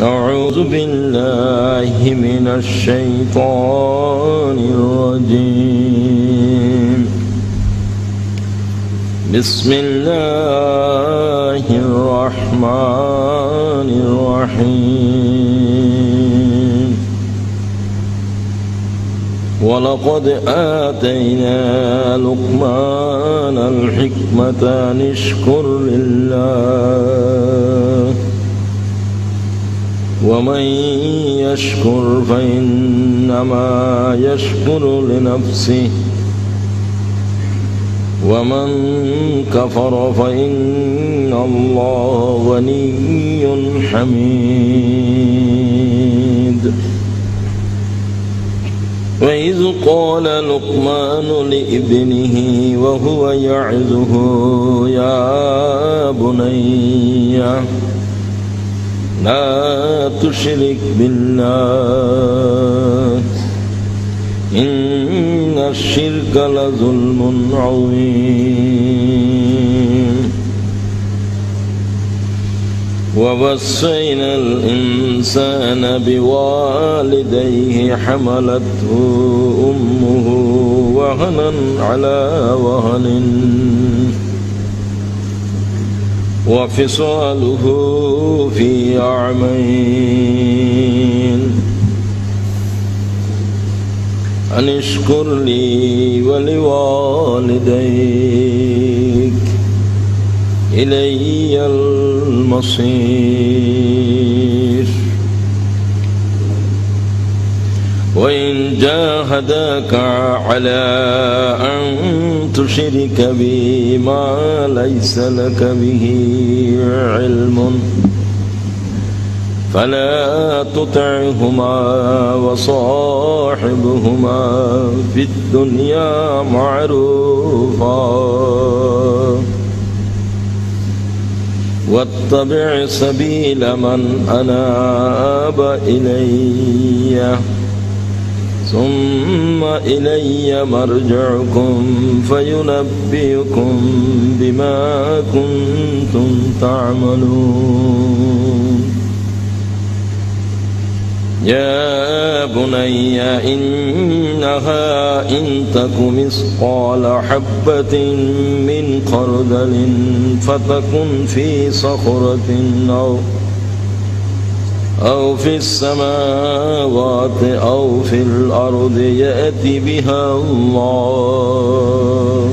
أعوذ بالله من الشيطان الرجيم. بسم الله الرحمن الرحيم. ولقد آتينا لقمان الحكمة أن اشكر لله ومن يشكر فإنما يشكر لنفسه ومن كفر فإن الله غني حميد. وإذ قال لقمان لابنه وهو يعظه يا بني لا تشرك بالله إن الشرك لظلم عظيم. ووصينا الإنسان بوالديه حملته أمه وهنا على وهن وفصاله في عامين أن اشكر لي ولوالديك إلي المصير. وإن جاهداك على أن تشرك بي ما ليس لك به علم فلا تطعهما وصاحبهما في الدنيا معروفا واتبع سبيل من أناب إلي ثم إلي مرجعكم فينبئكم بما كنتم تعملون. يا بني إنها إن تك مثقال حبة من خردل فتكن في صخرة أو في السماوات أو في الأرض يأتي بها الله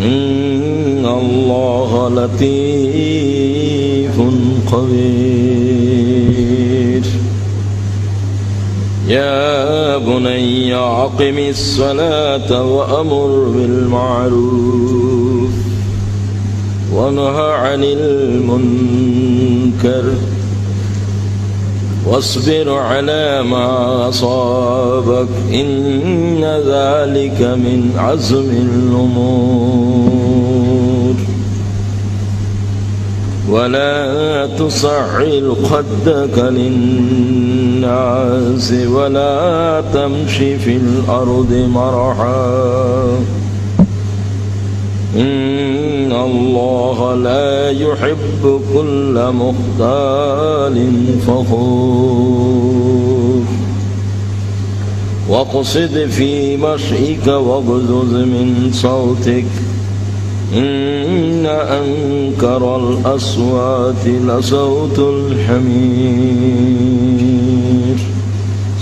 إن الله لطيف خبير. يا بني أقم الصلاة وأمر بالمعروف وانهى عن المنكر واصبر على ما أصابك إن ذلك من عزم الأمور. ولا تصعر خدك للناس ولا تمشي في الأرض مرحا إن الله لا يحب كل مختال فخور. واقصد في مشيك واغضض من صوتك إن أنكر الأصوات لصوت الحمير.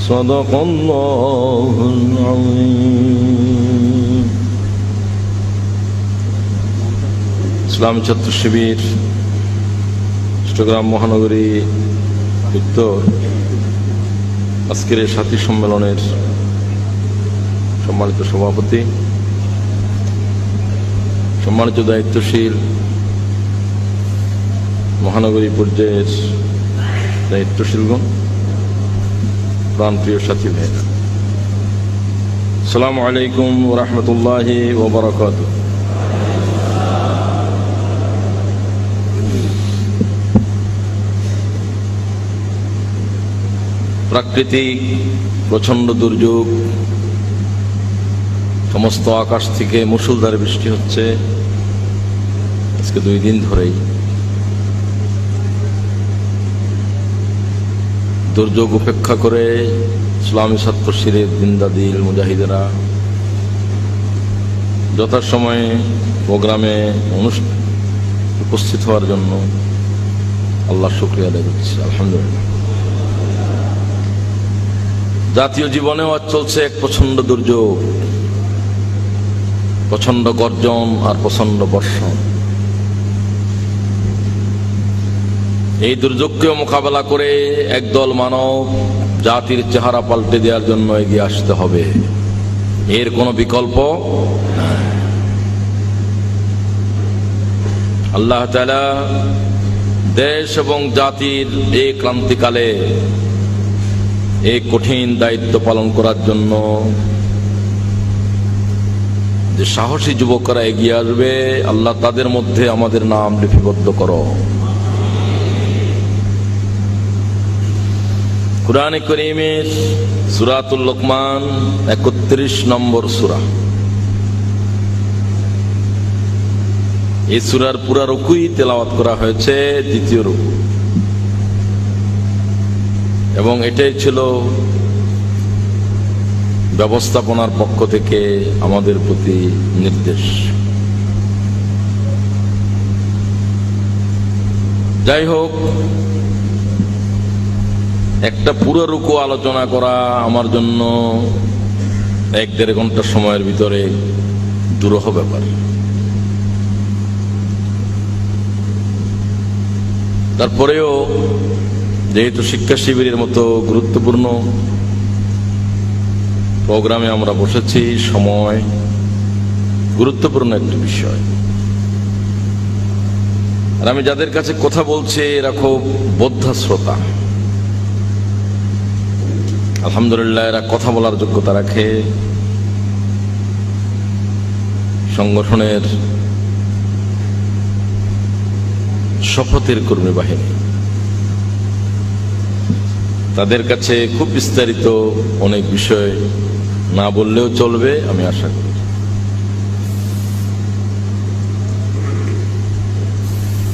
صدق الله العظيم. ইসলামী ছাত্র শিবির চট্টগ্রাম মহানগরী উত্তর আজকের এই সাথী সম্মেলনের সম্মানিত সভাপতি, সম্মানিত দায়িত্বশীল মহানগরী পর্যায়ের দায়িত্বশীলগণ, প্রাণপ্রিয় সাথী ভাইরা, আসসালামু আলাইকুম ওয়া রাহমাতুল্লাহি ওয়া বারাকাতুহু। প্রাকৃতিক প্রচণ্ড দুর্যোগ, সমস্ত আকাশ থেকে মুষলধারে বৃষ্টি হচ্ছে আজকে 2 দিন ধরেই। দুর্যোগ উপেক্ষা করে ইসলামী ছাত্র শিবিরের জিন্দাদিল মুজাহিদেরা যথাসময়ে প্রোগ্রামে উপস্থিত হওয়ার জন্য আল্লাহর শুকরিয়া আদায় করছি। আলহামদুলিল্লাহ। জাতীয় জীবনেও আজ চলছে এক প্রচন্ড দুর্যোগ, প্রচন্ড গর্জন আর প্রচন্ড বর্ষণ। এই দুর্যোগকে মোকাবেলা করে একদল মানব জাতির চেহারা পাল্টে দেওয়ার জন্য এগিয়ে আসতে হবে, এর কোনো বিকল্প নাই। আল্লাহ তাআলা দেশ এবং জাতির এই ক্রান্তিকালে এই কঠিন দায়িত্ব পালন করার জন্য যে সাহসী যুবকরা এগিয়ে আসবে, আল্লাহ তাদের মধ্যে আমাদের নাম লিপিবদ্ধ করো। কুরআনে কারীমের সূরাতুল লোকমান ৩১ নম্বর সূরা, এই সূরার পুরা রুকুই তেলাওয়াত করা হয়েছে, দ্বিতীয় রুকু, এবং এটাই ছিল ব্যবস্থাপনার পক্ষ থেকে আমাদের প্রতি নির্দেশ। যাই হোক, একটা পুরো রুকু আলোচনা করা আমার জন্য ১-১.৫ ঘন্টা সময়ের ভিতরে দুরূহ ব্যাপার। তারপরেও যেহেতু শিক্ষা শিবিরের মতো গুরুত্বপূর্ণ প্রোগ্রামে আমরা বসেছি, সময় গুরুত্বপূর্ণ একটি বিষয়, আর আমি যাদের কাছে কথা বলছি এরা খুব বোদ্ধা শ্রোতা। আলহামদুলিল্লাহ, এরা কথা বলার যোগ্যতা রাখে, সংগঠনের শপথের কর্মী বাহিনী। তাদের কাছে খুব বিস্তারিত অনেক বিষয় না বললেও চলবে, আমি আশা করি।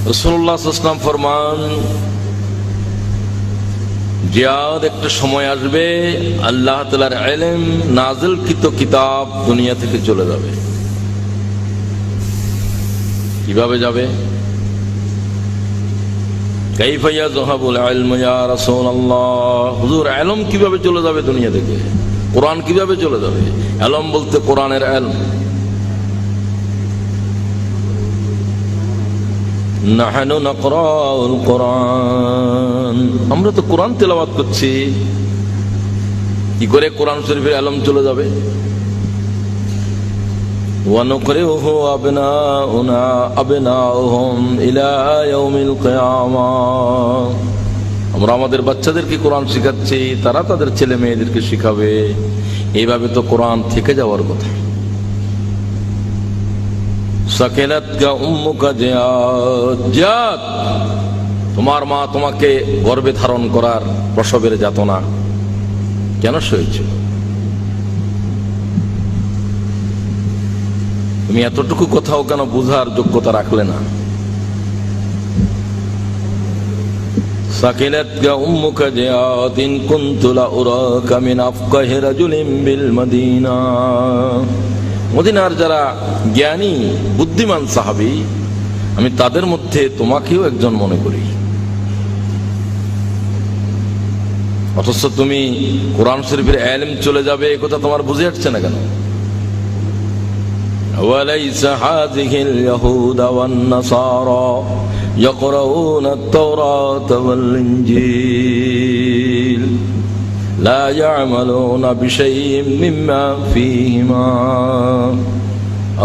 রাসূলুল্লাহ সাল্লাল্লাহু আলাইহি ওয়াসাল্লাম ফরমান, জিয়াদ একটা সময় আসবে আল্লাহ তাআলার ইলম নাযিলকৃত কিতাব দুনিয়া থেকে চলে যাবে। কিভাবে যাবে? কাইফা ইয়াযহাবুল ইলমু ইয়া রাসূলুল্লাহ, হুজুর ইলম কিভাবে চলে যাবে দুনিয়া থেকে? কোরআন কিভাবে চলে যাবে? ইলম বলতে কোরআনের ইলম। নাহনু নাকরাউল কোরআন, আমরা তো কোরআন তেলাওয়াত করছি, কি করে কোরআন শরীফের ইলম চলে যাবে? ওয়া নুকরিহু আবনাউনা আবনাউহুম ইলা ইয়াউমিল কিয়ামাহ, আমরা আমাদের বাচ্চাদেরকে কোরআন শেখাচ্ছি, তারা তাদের ছেলে মেয়েদেরকে শিখাবে। এইভাবে তো কোরআন থেকে যাওয়ার কথা। সাকিলাতকা উম্মুকা জিয়াদ, জিয়াদ তোমার মা তোমাকে গর্ভে ধারণ করার প্রসবের যাতনা কেন সয়েছিল? তুমি এতটুকু কথাও কেন বুঝার যোগ্যতা রাখলে না? সাকিলাতকা উম্মুকা জিয়াদ ইন কুনতু লা উরাকা মিন আফকাহি রাজুলিন বিল মদিনা, মদিনার যারা জ্ঞানী বুদ্ধিমান সাহাবী, আমি তাদের মধ্যে তোমাকেও একজন মনে করি। অথচ তুমি কোরআন শরীফের ইলম চলে যাবে, এই কথা তোমার বুঝে আসছে না কেন? ওয়ালাইসা হাযিহিল ইয়াহুদা ওয়ান নাসারা ইয়াকরাউনা আত-তাওরাতা ওয়াল ইনজিল লা ইয়া'মালুনা বিশাইইন মিম্মা ফীহিমা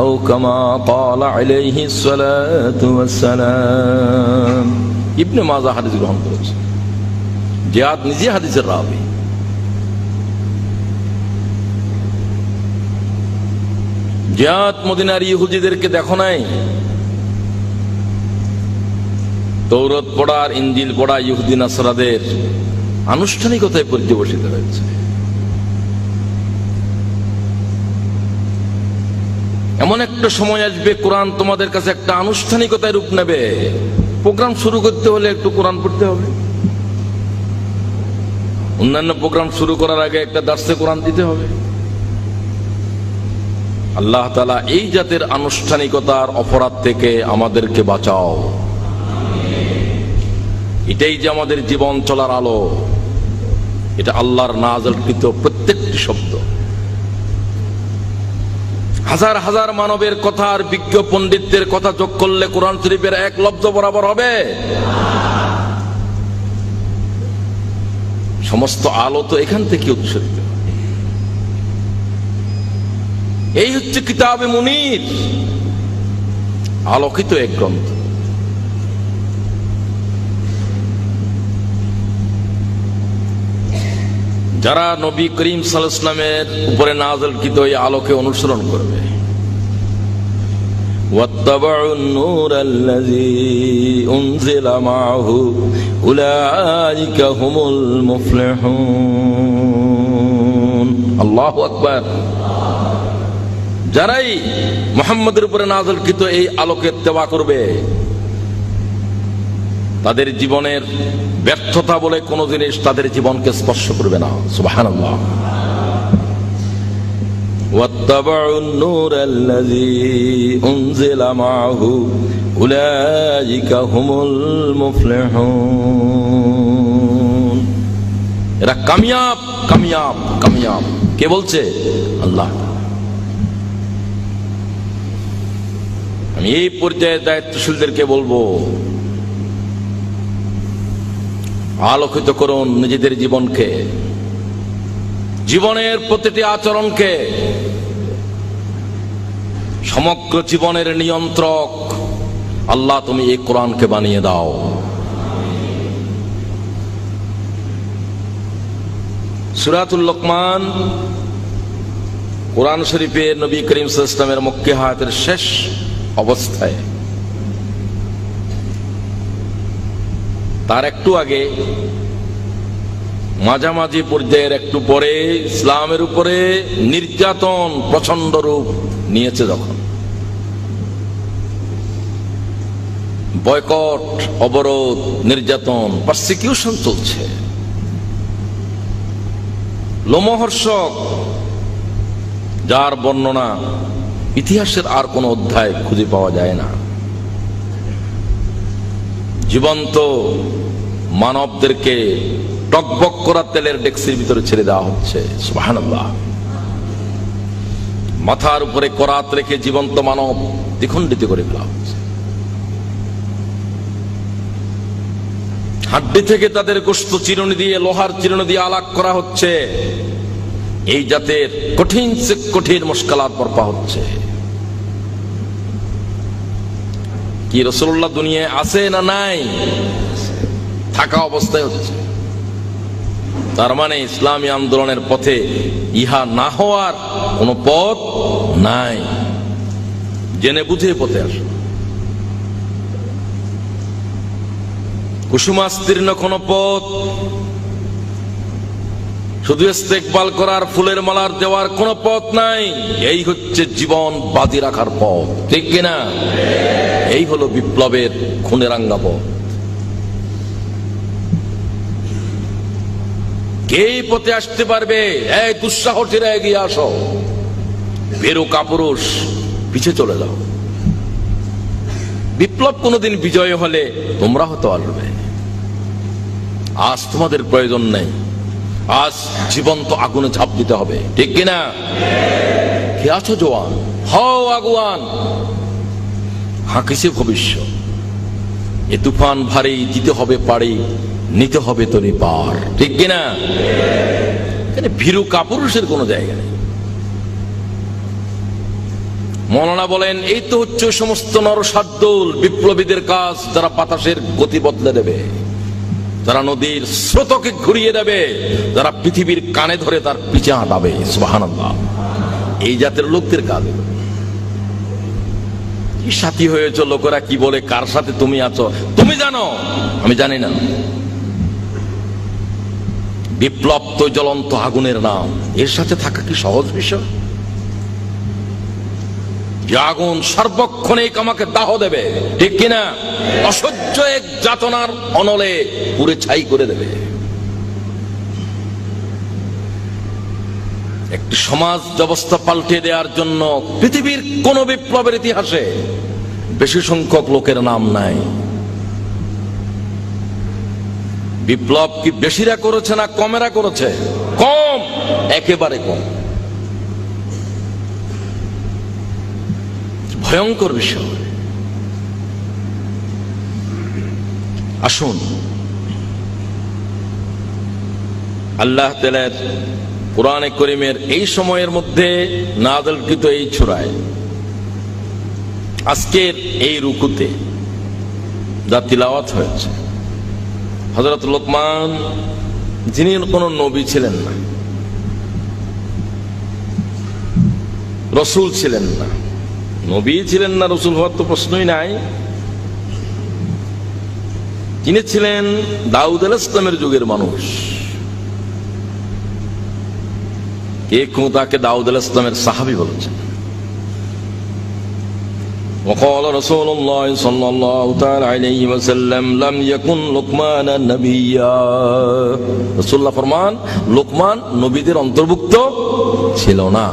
আও কামা ক্বালা আলাইহিস সালাতু ওয়াস সালাম। ইবনে মাজাহ হাদিস গ্রহণ করেছে, জিয়াদ নিজে হাদিসের রাবী। জিয়াদ মদিনার ইহুদিদেরকে দেখো নাই? তৌরাত পড়ার ইনজিল পড়া ইহুদি নাসরাদের আনুষ্ঠানিকতায় পর্যবসিত হয়েছে। এমন একটা সময় আসবে কোরআন তোমাদের কাছে একটা আনুষ্ঠানিকতায় রূপ নেবে। প্রোগ্রাম শুরু করতে হলে একটু কোরআন পড়তে হবে। অন্যান্য প্রোগ্রাম শুরু করার আগে একটা দার্সে কোরআন দিতে হবে। আল্লাহ তাআলা এই জাতের আনুষ্ঠানিকতার অপরাধ থেকে আমাদেরকে বাঁচাও। এটাই যে আমাদের জীবন চলার আলো, এটা আল্লাহর নাযিলকৃত প্রত্যেকটি শব্দ। হাজার হাজার মানবের কথা আর বিজ্ঞ পণ্ডিতদের কথা যোগ করলে কোরআন শরীফের এক লব্ধ বরাবর হবে? সমস্ত আলো তো এখান থেকে উৎসরিত। এই হচ্ছে কিতাবে মুনির, আলোকিত এক গ্রন্থ। যারা নবী করিম সাল্লাল্লাহু আলাইহি ওয়াসাল্লামের উপরে নাযিলকৃত এই আলোকে অনুসরণ করবে, ওয়াত্তাবাউন নূরাল্লাযী উনজিলা মাআহু উলাইকা হুমুল মুফলিহুন। আল্লাহু আকবার। যারাই মুহাম্মদের উপরে নাযিলকৃত এই আলোকে ইত্তেবা করবে, তাদের জীবনের ব্যর্থতা বলে কোন জিনিস তাদের জীবনকে স্পর্শ করবে না। সুবহানাল্লাহ। ওয়াত্তাবাউন নূরাল্লাযী উনজিলা মাআহু উলাইকা হুমুল মুফলিহুন। এরা কামিয়াব কামিয়াব কামিয়াব। কে বলছে? আল্লাহ। আমি এই পর্যায়ে দায়িত্বশীলদেরকে বলবো, আলোকিত করুন নিজেদের জীবনকে, জীবনের প্রতিটি আচরণকে। সমগ্র জীবনের নিয়ন্ত্রক আল্লাহ, তুমি এই কোরআনকে বানিয়ে দাও। সূরাতুল লোকমান কোরআন শরীফের নবী করিম সাল্লাল্লাহু আলাইহি ওয়াসাল্লামের মক্কি হায়াতের শেষ অবস্থায়, তার একটু আগে মাঝামাঝি পর্যায়ের একটু পরে ইসলামের উপরে নির্যাতন প্রচন্ড রূপ নিয়েছে। যখন বয়কট, অবরোধ, নির্যাতন, পারসিকিউশন চলছে, লোমহর্ষক, যার বর্ণনা ইতিহাসের আর কোন অধ্যায় খুঁজে পাওয়া যায় না। জীবন্ত মানবদেরকে টকবক করা তেলের ডেক্সির ভিতরে ছেড়ে দেওয়া হচ্ছে। সুবহানাল্লাহ। মাথার উপরে করাত রেখে জীবন্ত মানব দ্বিখণ্ডিত করে ফেলা হচ্ছে। হাড্ডি থেকে তাদের গোশত চিরুনি দিয়ে, লোহার চিরুনি দিয়ে আলাগ করা হচ্ছে। এই জাতের কঠিন সে কঠিন মুশকিলাত বর্পা হচ্ছে। কি রাসূলুল্লাহ দুনিয়ায় আছে না নাই? থাকা অবস্থায় হচ্ছে। তার মানে ইসলামী আন্দোলনের পথে ইহা না হওয়ার কোন পথ নাই। জেনে বুঝে পথে আস। কুসুমাস্তীর্ণ কোন পথ, শুধু ইস্তেকবাল করার, ফুলের মালার দেওয়ার কোন পথ নাই। এই হচ্ছে জীবন বাজি রাখার পথ, ঠিক কিনা? এই হলো বিপ্লবের খুনেরাঙ্গা পথ। কে পথে আসতে পারবে? এই দুঃসাহসীরা এগিয়ে আসো, ভীরু কাপুরুষ পিছে চলে যাও। বিপ্লব কোনদিন বিজয় হলে তোমরা হতে পারবে। আজ তোমাদের প্রয়োজন নেই, আজ জীবন্ত আগুনে ঝাঁপ দিতে হবে, ঠিক কিনা? কে আছো জওয়ান? হও আগুয়ান, হাঁকিছে ভবিষ্যৎ। এ তুফান ভারী, দিতে হবে পারি, নিতে হবে তনি পার, ঠিক কিনা? এখানে ভীরু কাপুরুষের কোন জায়গা নেই। মৌলানা বলেন, এই তো হচ্ছে সমস্ত নরসাদ্দুল বিপ্লবীদের কাজ, যারা বাতাসের গতি বদলে দেবে, যারা নদীর স্রোতকে ঘুরিয়ে দেবে, যারা পৃথিবীর কানে ধরে তার পিছে হাঁটাবে। সুবহানাল্লাহ। এই জাতের লোকদের কাজ। কি সাথী হয়েছ, লোকেরা কি বলে, কার সাথে তুমি আছো তুমি জানো, আমি জানি না। বিপ্লব তো জ্বলন্ত আগুনের নাম, এর সাথে থাকা কি সহজ বিষয়? যে আগুন সর্বক্ষণিক আমাকে দাহ দেবে, ঠিক কিনা? অসহ্য এক যাতনার অনলে পুরে ছাই করে দেবে। একটি সমাজ ব্যবস্থা পাল্টে দেওয়ার জন্য পৃথিবীর কোন বিপ্লবের ইতিহাসে বেশি সংখ্যক লোকের নাম নাই। বিপ্লব কি বেশিরা করেছে না কমেরা করেছে? কম, একেবারে কম। ভয়ঙ্কর বিষয়। আসুন আল্লাহ তাআলার কোরআনে কারীমের এই সময়ের মধ্যে নাযিলকৃত এই সূরায় আজকের এই রুকুতে যা তিলাওয়াত হয়েছে, হযরত লোকমান, যিনি কোন নবী ছিলেন না, রাসূল ছিলেন না, নবী ছিলেন না, রাসূল হওয়ার তো প্রশ্নই নাই। তিনি ছিলেন দাউদ আলাইহিস সালামের যুগের মানুষ। কেউ তাকে দাউদ আলাইহিস সালামের সাহাবী বলেছেন। وقال رسول الله صلى الله تعالى عليه وسلم لم يكن لقمان نبيا। রাসূলুল্লাহ ফরমান, লোকমান নবীদের অন্তর্ভুক্ত ছিল না।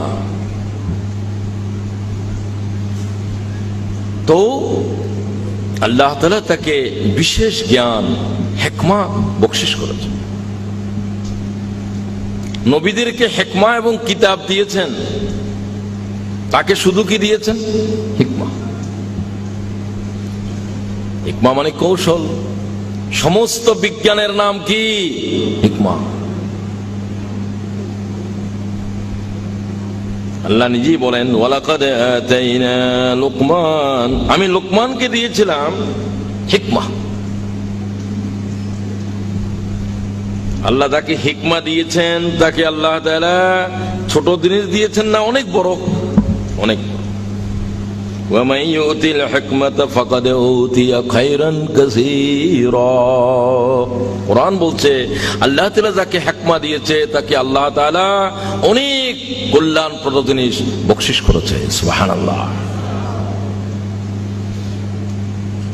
তো আল্লাহ তাআলা তাকে বিশেষ জ্ঞান, হিকমা বকশিশ করেছেন। নবীদেরকে হিকমা এবং কিতাব দিয়েছেন, তাকে শুধু কি দিয়েছেন? হিকমা। হিকমা মানে কৌশল। সমস্ত বিজ্ঞানের নাম কি? হিকমা। আল্লাহ নিজেই বলেন, ওয়ালাকাদ আতাইনা লুকমান, আমি লোকমানকে দিয়েছিলাম হিকমা। আল্লাহ তাকে হিকমা দিয়েছেন, তাকে আল্লাহ তাআলা ছোট জিনিস দিয়েছেন না, অনেক বড়, অনেক বড়। ওয়া মান ইউতিল হিকমাতা ফাকাদ উতিয়া খায়রান কাসীরা। কোরআন বলছে আল্লাহ তাআলা যাকে হিকমা দিয়েছে তাকে আল্লাহ তাআলা অনেক কল্যাণপ্রদ জিনিস বকশিশ করেছে। সুবহানাল্লাহ।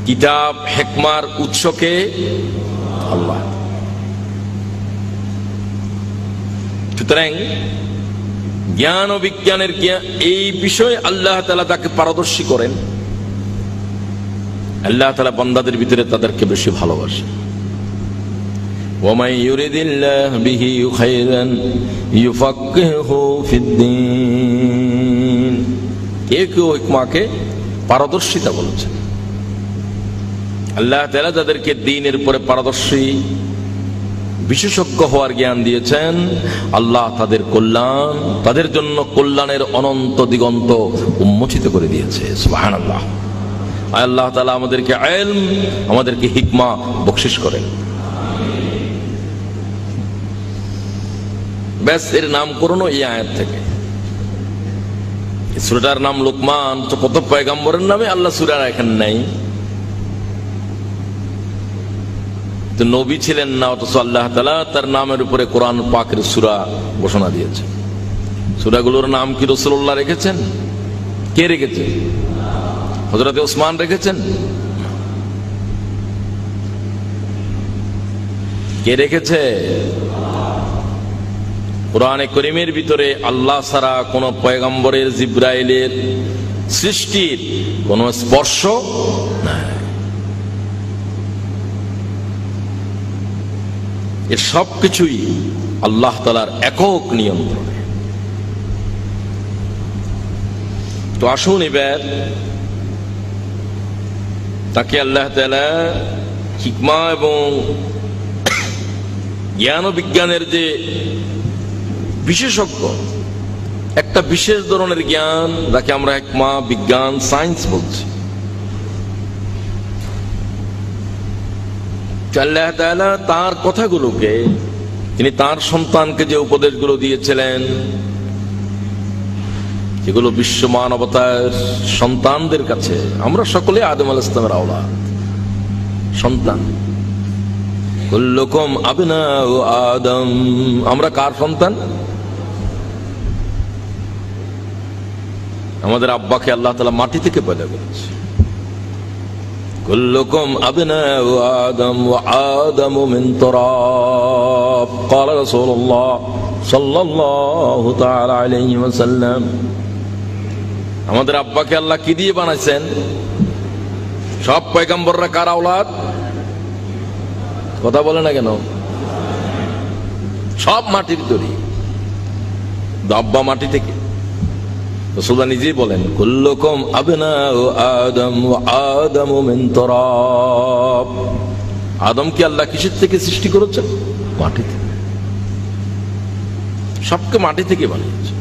কিতাব হিকমার উৎসকে আল্লাহ। সুতরাং জ্ঞান ও বিজ্ঞানের এই বিষয়ে আল্লাহ তাআলা তাকে পারদর্শী করেন। আল্লাহ তাআলা বান্দাদের ভিতরে তাদেরকে বেশি ভালোবাসেন। ওয়ামান ইউরিদিল্লাহু বিহি খায়রান ইউফাক্কিহু ফিদ্দীন। কেউ হিকমাকে পারদর্শিতা বলেছেন। আল্লাহ তাআলা যাদেরকে দ্বীনের উপরে পারদর্শী, বিশেষজ্ঞ হওয়ার জ্ঞান দিয়েছেন, আল্লাহ তাদের কল্যাণ, তাদের জন্য কল্যাণের অনন্ত দিগন্ত উন্মোচিত করে দিয়েছে। সুবহানাল্লাহ। আল্লাহ তাআলা আমাদেরকে ইলম, আমাদেরকে হিকমা বকশিশ করেন। ব্যাস, এর নামকরণ এই আয়াত থেকে। সূরাটার নাম লোকমান, তো কত পয়গম্বরের নামে আল্লাহ সূরা রাখেন নাই। নবী ছিলেন না, অথচ আল্লাহ তাআলা তার নামের উপরে কোরআন পাকের সূরা ঘোষণা দিয়েছেন। সূরাগুলোর নাম কি রাসূলুল্লাহ রেখেছেন? কে রেখেছে? হযরত ওসমান রেখেছেন? কে রেখেছে? কোরআনে কারীমের ভিতরে আল্লাহ ছাড়া কোন পয়গম্বরের, জিবরাইলের, সৃষ্টির কোন স্পর্শ নাই। এর সবকিছুই আল্লাহ তাআলার একক নিয়ন্ত্রণে। তো আসুন এবার তাকে আল্লাহ তাআলা হিকমা এবং জ্ঞান ও বিজ্ঞানের যে বিশেষজ্ঞ, একটা বিশেষ ধরনের জ্ঞান, যাকে আমরা হিকমা, বিজ্ঞান, সায়েন্স বলছি। আল্লাহ তাআলা তার কথাগুলোকে, তিনি তার সন্তানকে যে উপদেশগুলো দিয়েছিলেন, যেগুলো বিশ্ব মানবতার সন্তানদের কাছে, আমরা সকলে আদম আলাইহিস সালামের আওলাদ, সন্তান। কুল্লুকুম আবনাউ আদম, আমরা কার সন্তান? আমাদের আব্বাকে আল্লাহ তাআলা মাটি থেকে পয়দা করেছে। কুল্লুকুম আবনাউ আদম ওয়া আদামু মিন তুরাব ক্বালা রাসূলুল্লাহ সাল্লাল্লাহু তাআলা আলাইহি ওয়াসাল্লাম। আমাদের আব্বাকে আল্লাহ কি দিয়ে বানাইছেন? সব পয়গম্বররা কার আওলাদ? কথা বলে না কেন? সব মাটির তৈরি, আব্বা মাটি থেকে। রাসূলুল্লাহ নিজেই বলেন কুল্লুকুম আবনাউ আদম ওয়া আদামু মিন তুরাব। আদমকে আল্লাহ কিসের থেকে সৃষ্টি করেছেন? মাটি থেকে। সবকে মাটি থেকে বানিয়েছে।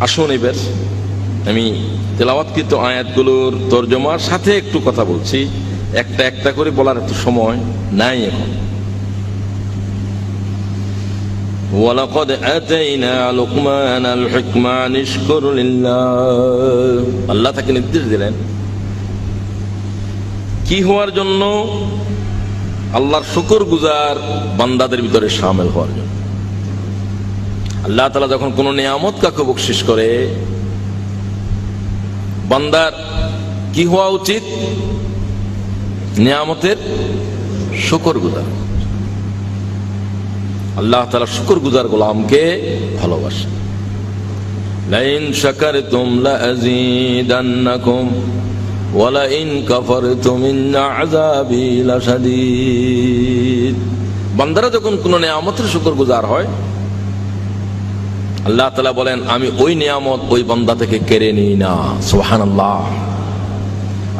আসুন এবার আমি তেলাওয়াতকৃত আয়াতগুলোর তরজমার সাথে একটু কথা বলছি। একটা একটা করে বলার এত সময় নাই এখন। ওয়ালাকাদ আতাইনা লুকমানাল হিকমা আন ইশকুর লিল্লাহ। আল্লাহ তাকে নির্দেশ দিলেন কি হওয়ার জন্য? আল্লাহর শুকরগুজার বান্দাদের ভিতরে শামিল হওয়ার জন্য। আল্লাহ তাআলা যখন কোন নিয়ামত কাকে বকশিশ করে, বান্দার কি হওয়া উচিত? নিয়ামতের শুকরগুজার। আল্লাহ তাআলা শুকরগুজার গোলামকে ভালোবাসেন। লাইন শাকারতুম লাযীদান্নাকুম ওয়া লাইন কাফারতুম ইন্না আযাবি লাশাদীদ। বান্দারা যখন কোন নিয়ামতের শুকরগুজার হয়, আল্লাহ তাআলা বলেন আমি ওই নিয়ামত ওই বান্দা থেকে কেড়ে নিই না। সুবহানাল্লাহ।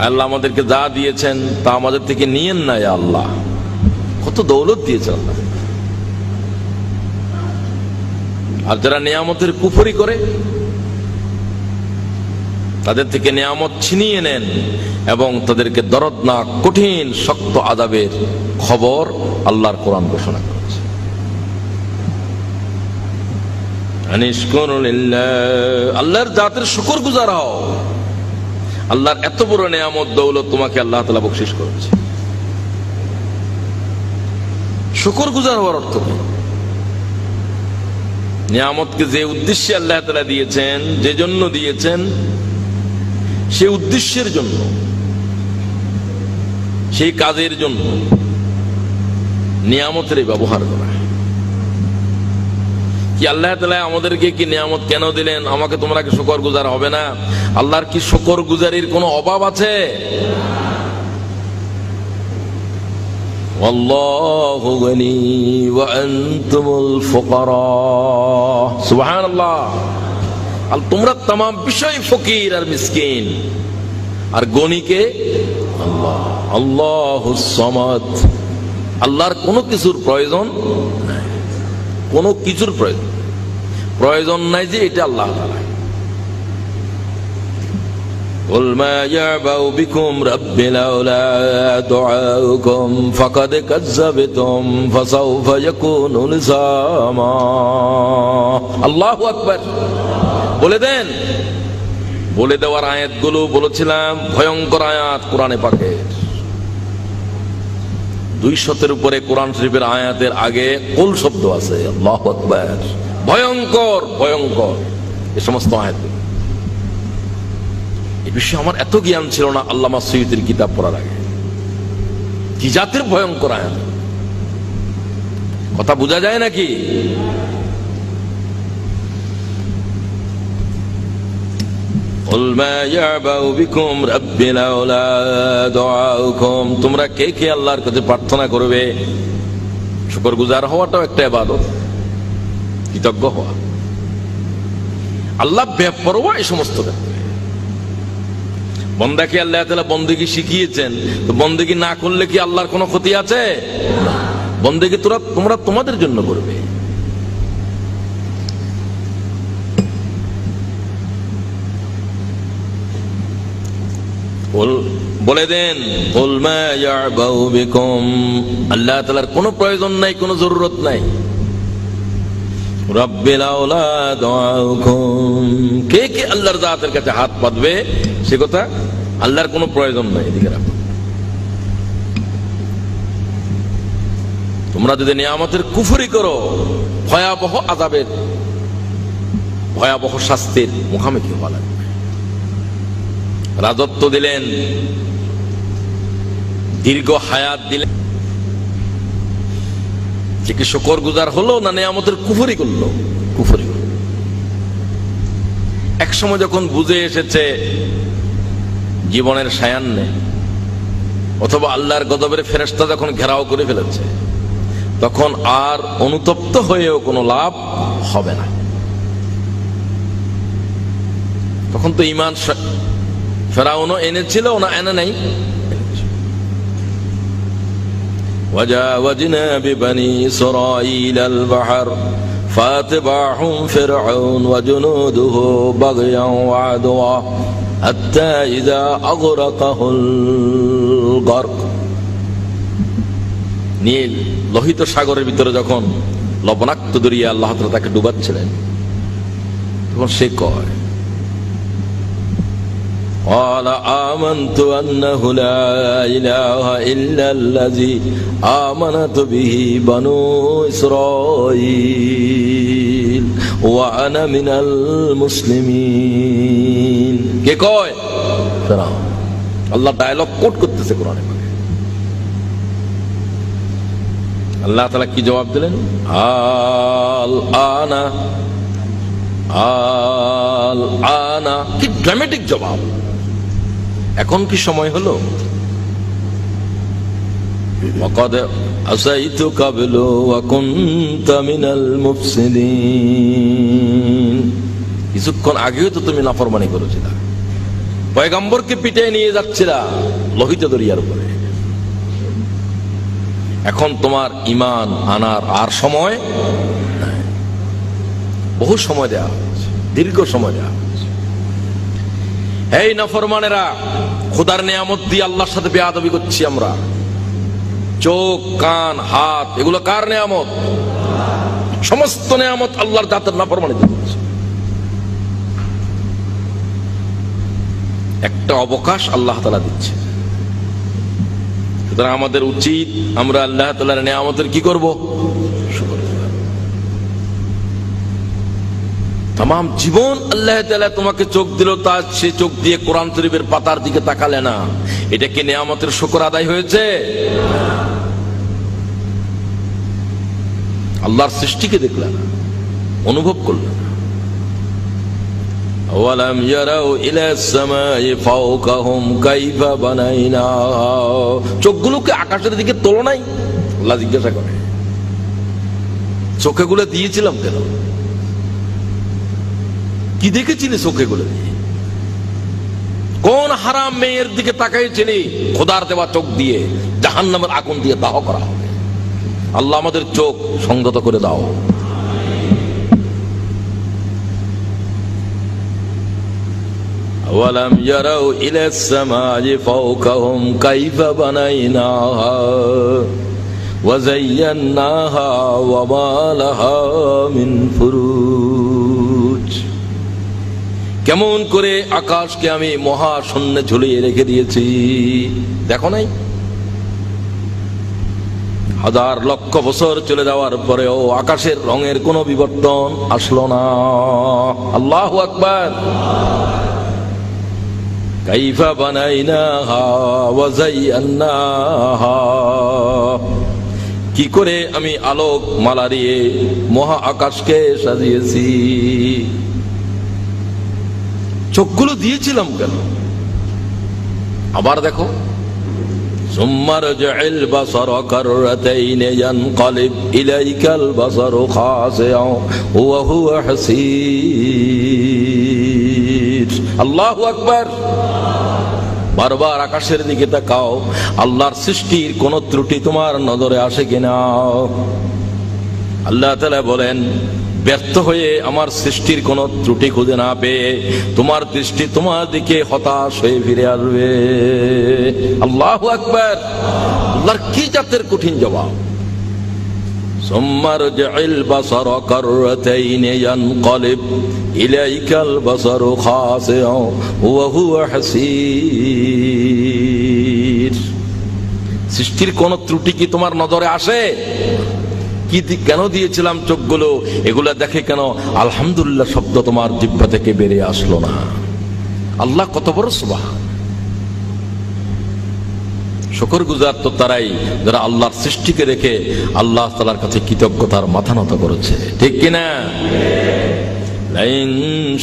আল্লাহ আমাদেরকে যা দিয়েছেন তা আমাদের থেকে নিয়েন না। ইয়া আল্লাহ, কত দৌলত দিয়েছেন আল্লাহ। আর যারা নিয়ামতের কুফরি করে তাদের থেকে নিয়ামত ছিনিয়ে নেন এবং তাদেরকে দরদনাক কঠিন শক্ত আযাবের খবর আল্লাহর কোরআন ঘোষণা করেছে। আল্লাহর জাতের শুকরগুজার হও। আল্লাহর এত বড় নিয়ামত দৌলত তোমাকে আল্লাহ তাআলা বকশিশ করেছে। শুকরগুজার হওয়ার অর্থ কি? নিয়ামতকে যে উদ্দেশ্যে আল্লাহ তাআলা দিয়েছেন, যে জন্য দিয়েছেন, সে উদ্দেশ্যের জন্য, সেই কাজের জন্য নিয়ামতের ব্যবহার করা। কি আল্লাহ তাআলা আমাদেরকে কি নিয়ামত কেন দিলেন? আমাকে তোমরা কি শুকরগুজার হবে না? আল্লাহর কি শুকরগুজারির কোনো অভাব আছে? আল্লাহু গনি ওয়া আনতুমুল ফুকারা। সুবহানাল্লাহ। আর তোমরা तमाम বিষয় ফকির আর মিসকিন, আর গনিকে আল্লাহ। আল্লাহুস সামাদ। আল্লাহর কোনো কিছুর প্রয়োজন নাই, কোনো কিছুর প্রয়োজন নাই যে এটা আল্লাহ তাআলা। قل ما يعبأ بكم ربي لولا دعاؤكم فقد كذبتم فسوف يكون لزاما। আল্লাহু আকবার। বলে দেন, বলে দেওয়ার আয়াতগুলো বলেছিলাম ভয়ঙ্কর আয়াত কোরআনে পাকের। 200-এর উপরে কোরআন শরীফের আয়াতের আগে কুল শব্দ আছে। আল্লাহু আকবার। ভয়ঙ্কর ভয়ঙ্কর এই সমস্ত আয়াত। এই বিষয়ে আমার এত জ্ঞান ছিল না আল্লামা সুয়ুতির কিতাব পড়ার আগে। কি জাতের ভয়ঙ্কর আয়াত! কথা বোঝা যায় নাকি? তোমরা কে কে আল্লাহর কাছে প্রার্থনা করবে? শুকরগুজার হওয়াটাও একটা ইবাদত, কৃতজ্ঞ হওয়া। আল্লাহ বেপরোয়া এই সমস্ত ক্ষেত্রে। বন্দাকে আল্লাহ তাআলা বন্দেগী শিখিয়েছেন, তো বন্দেগী না করলে কি আল্লাহর কোনো ক্ষতি আছে? বন্দেগী তোমরা তোমাদের জন্য করবে। বলে দেন কুল মা ইয়াবাউ বিকুম। আল্লাহ তাআলার কোনো প্রয়োজন নাই, কোনো জরুরত নাই। রাব্বি লাউলা দুআউকুম। কে কে আল্লাহর জাতের কাছে হাত পাতবে সে কথা আল্লাহর কোনো প্রয়োজন নাই। এদিকে রাখো। তোমরা যদি নিয়ামতের কুফরি করো ভয়াবহ আযাবের ভয়াবহ শাস্তির মুখোমুখি হওয়া লাগবে। রাজত্ব দিলেন, দীর্ঘ হায়াত দিলেন, যে কি শুকর গুজার হলো না নেয়ামতের কুফরি করলো? কুফরি করলো। এক সময় যখন বুঝে এসেছে জীবনের সায়ান্নে অথবা আল্লাহর গজবের ফেরেশতা যখন ঘেরাও করে ফেলেছে, তখন আর অনুতপ্ত হয়েও কোনো লাভ হবে না। তখন তো ঈমান ফেরাউনও এনেছিল না এনে নাই। وجاوزنا ببني إسرائيل البحر فاتبعهم فرعون وجنوده بغيا وعدوا حتى إذا أغرقه الغرق। নীল লোহিত সাগরের ভিতরে যখন লবণাক্ত দরিয়া আল্লাহ তাআলা তাকে ডুবাচ্ছিলেন, তখন সে কয় قال آمنت أنه لا إله إلا الذي آمنت به بنو إسرائيل وأنا من المسلمين। কে কয়? ফেরাউন। আল্লাহ ডায়লগ কোট করতেছে কোরআনে পাকে। আল্লাহ তাআলা কি জবাব দিলেন? আল আনা। কি ড্রামাটিক জবাব! এখন কি সময় হলো? ওয়াকাদ আসাইতু ক্বাবলু ওয়া কুনতা মিনাল মুফসিদিন। কিছুক্ষণ আগেও তো তুমি নাফরমানি করেছিলা, পয়গম্বরকে পিটিয়ে নিয়ে যাচ্ছিলা লোহিত দরিয়ার উপরে। এখন তোমার ঈমান আনার আর সময় নাই। বহু সময় দেয়া হয়েছে, দীর্ঘ সময় দেয়া হয়েছে। এই নাফরমানেরা, খোদার নিয়ামত দিয়ে আল্লাহর সাথে বেয়াদবি করছি আমরা। চোখ, কান, হাত, এগুলো কার নিয়ামত? সমস্ত নিয়ামত আল্লাহর জাতের নাফরমানি করছি। একটা অবকাশ আল্লাহ তাআলা দিচ্ছে। সুতরাং আমাদের উচিত আমরা আল্লাহ তাআলার নিয়ামতের কি করব? শুকর। তাম জীবন আল্লাহ তাআলা তোমাকে চোখ দিল, তা সে চোখ দিয়ে কোরআন শরীফের পাতার দিকে তাকালে না। এটা কি নিয়ামতের শুকর আদায় হয়েছে? আল্লাহর সৃষ্টিকে দেখলে না, অনুভব করলে না। আওয়ালাম ইয়ারাউ ইলাস সামাই ফাওকাহুম কাইফা বানাইনাহা। চোখগুলোকে আকাশের দিকে তোলো নাই? আল্লাহ জিজ্ঞাসা করে, চোখগুলো দিয়েছিলাম কেন? কি দেখেছিলি চোখগুলো দিয়ে? কোন হারাম মেয়ের দিকে তাকাইছিলি? খোদার দেওয়া চোখ দিয়ে জাহান্নামের আগুন দিয়ে দাহ করা হবে। আল্লাহ আমাদের চোখ সংযত করে দাও। আওয়ালাম ইয়ারাউ ইলাস সামাই ফাওকাহুম কাইফা বানাইনাহা ওয়া যায়্যানাহা ওয়া মা লাহা মিন ফুরুজ। কেমন করে আকাশকে আমি মহাশূন্যে ঝুলিয়ে রেখে দিয়েছি, দেখো নাই? হাজার লক্ষ বছর চলে যাওয়ার পরেও আকাশের রঙের কোনো বিবর্তন আসলো না। আল্লাহু আকবার। কাইফা বানাইনাহা ওয়া যায়্যানাহা। কি করে আমি আলোক মালা দিয়ে মহা আকাশকে সাজিয়েছি। চোখগুলো দিয়েছিলাম কেন? আবার দেখো, সুম্মা রাজআল বাসারা কাররাতাইন ইয়ানকালিব ইলাইকাল বাসারু খাসিআন ওয়া হুয়া হাসীর। আল্লাহু আকবার। বারবার আকাশের দিকে তাকাও, আল্লাহর সৃষ্টির কোন ত্রুটি তোমার নজরে আসে কিনা। আল্লাহ তাআলা বলেন, ব্যর্থ হয়ে আমার সৃষ্টির কোন ত্রুটি খুঁজে না পেয়ে তোমার দৃষ্টি তোমার দিকে হতাশ হয়ে ফিরে আসবে। আল্লাহু আকবার। আল্লাহর কি জাতের কঠিন জবাব। সুম্মা রাজআল বাসারা কাররাতাইন ইয়ানকালিব ইলাইকাল বাসারু খাসিআন ওয়া হুয়া হাসীর। সৃষ্টির কোন ত্রুটি কি তোমার নজরে আসে? কেন দিয়েছিলাম চোখগুলো, এগুলা দেখে কেন আলহামদুলিল্লাহ শব্দ তোমার জিহ্বা থেকে বেরিয়ে আসলো না? আল্লাহ কত বড় সুবহান। শুকরগুজার তো তারাই যারা আল্লাহর সৃষ্টিকে রেখে আল্লাহ তাআলার কাছে কৃতজ্ঞতার মাথা নত করেছে, ঠিক কিনা? লাইন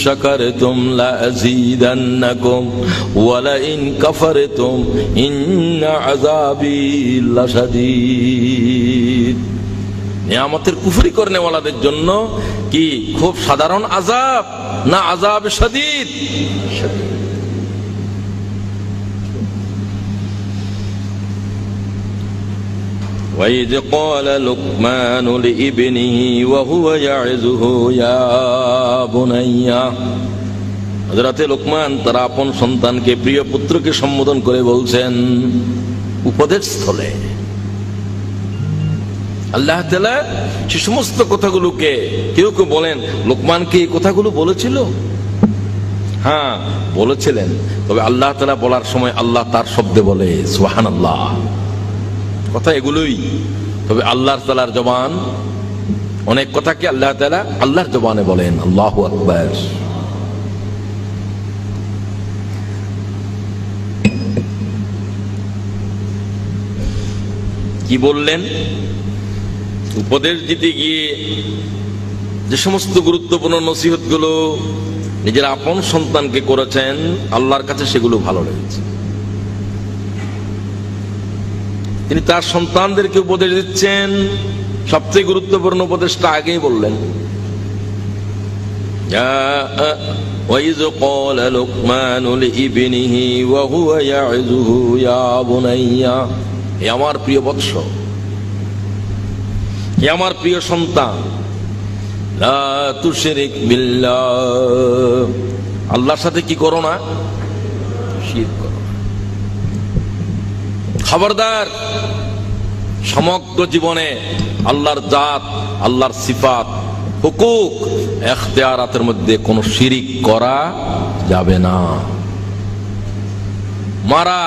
শাকারতুম লাযীদান্নাকুম ওয়া লাইন কাফারতুম ইন্না আযাবী লাশাদীদ। নিয়ামতের কুফরি করনেওয়ালাদের জন্য কি খুব সাধারণ আযাব, না আযাব শাদীদ? وَإِذْ قَالَ لُقْمَانُ لِابْنِهِ وَهُوَ يَعِظُهُ يَا بُنَيَّ। হযরতে লোকমান তার আপন সন্তানকে, প্রিয় পুত্রকে সম্বোধন করে বলছেন উপদেশ স্থলে। আল্লাহ তাআলা সে সমস্ত কথাগুলোকে, কেউ কেউ বলেন লোকমানকে এই কথাগুলো বলেছিল, হ্যাঁ বলেছিলেন, তবে আল্লাহ তাআলা বলার সময় আল্লাহ তার শব্দে বলে সুবহানাল্লাহ। কথা এগুলোই, তবে আল্লাহ তাআলার জবান, অনেক কথাকে আল্লাহ তাআলা আল্লাহর জবানে বলেন আল্লাহু আকবার। কি বললেন? উপদেশ দিতে গিয়ে যে সমস্ত গুরুত্বপূর্ণ নসিহতগুলো নিজের আপন সন্তানকে করেছেন, আল্লাহর কাছে সেগুলো ভালো লেগেছে। তিনি তার সন্তানদেরকে উপদেশ দিচ্ছেন, সবচেয়ে গুরুত্বপূর্ণ উপদেশটা আগেই বললেন। وَإِذْ قَالَ لُقْمَانُ لِابْنِهِ وَهُوَ يَعِظُهُ يَا بُنَيَّ। হে আমার প্রিয় বৎস, হে আমার প্রিয় সন্তান, লা তুশরিক বিল্লাহ, আল্লাহর সাথে কি করো না? শিরক করো। খবরদার, সমগ্র জীবনে আল্লাহর জাত, আল্লাহর সিফাত, হুকুক, ইখতিয়ারাতের মধ্যে কোনো শিরিক করা যাবে না। মারা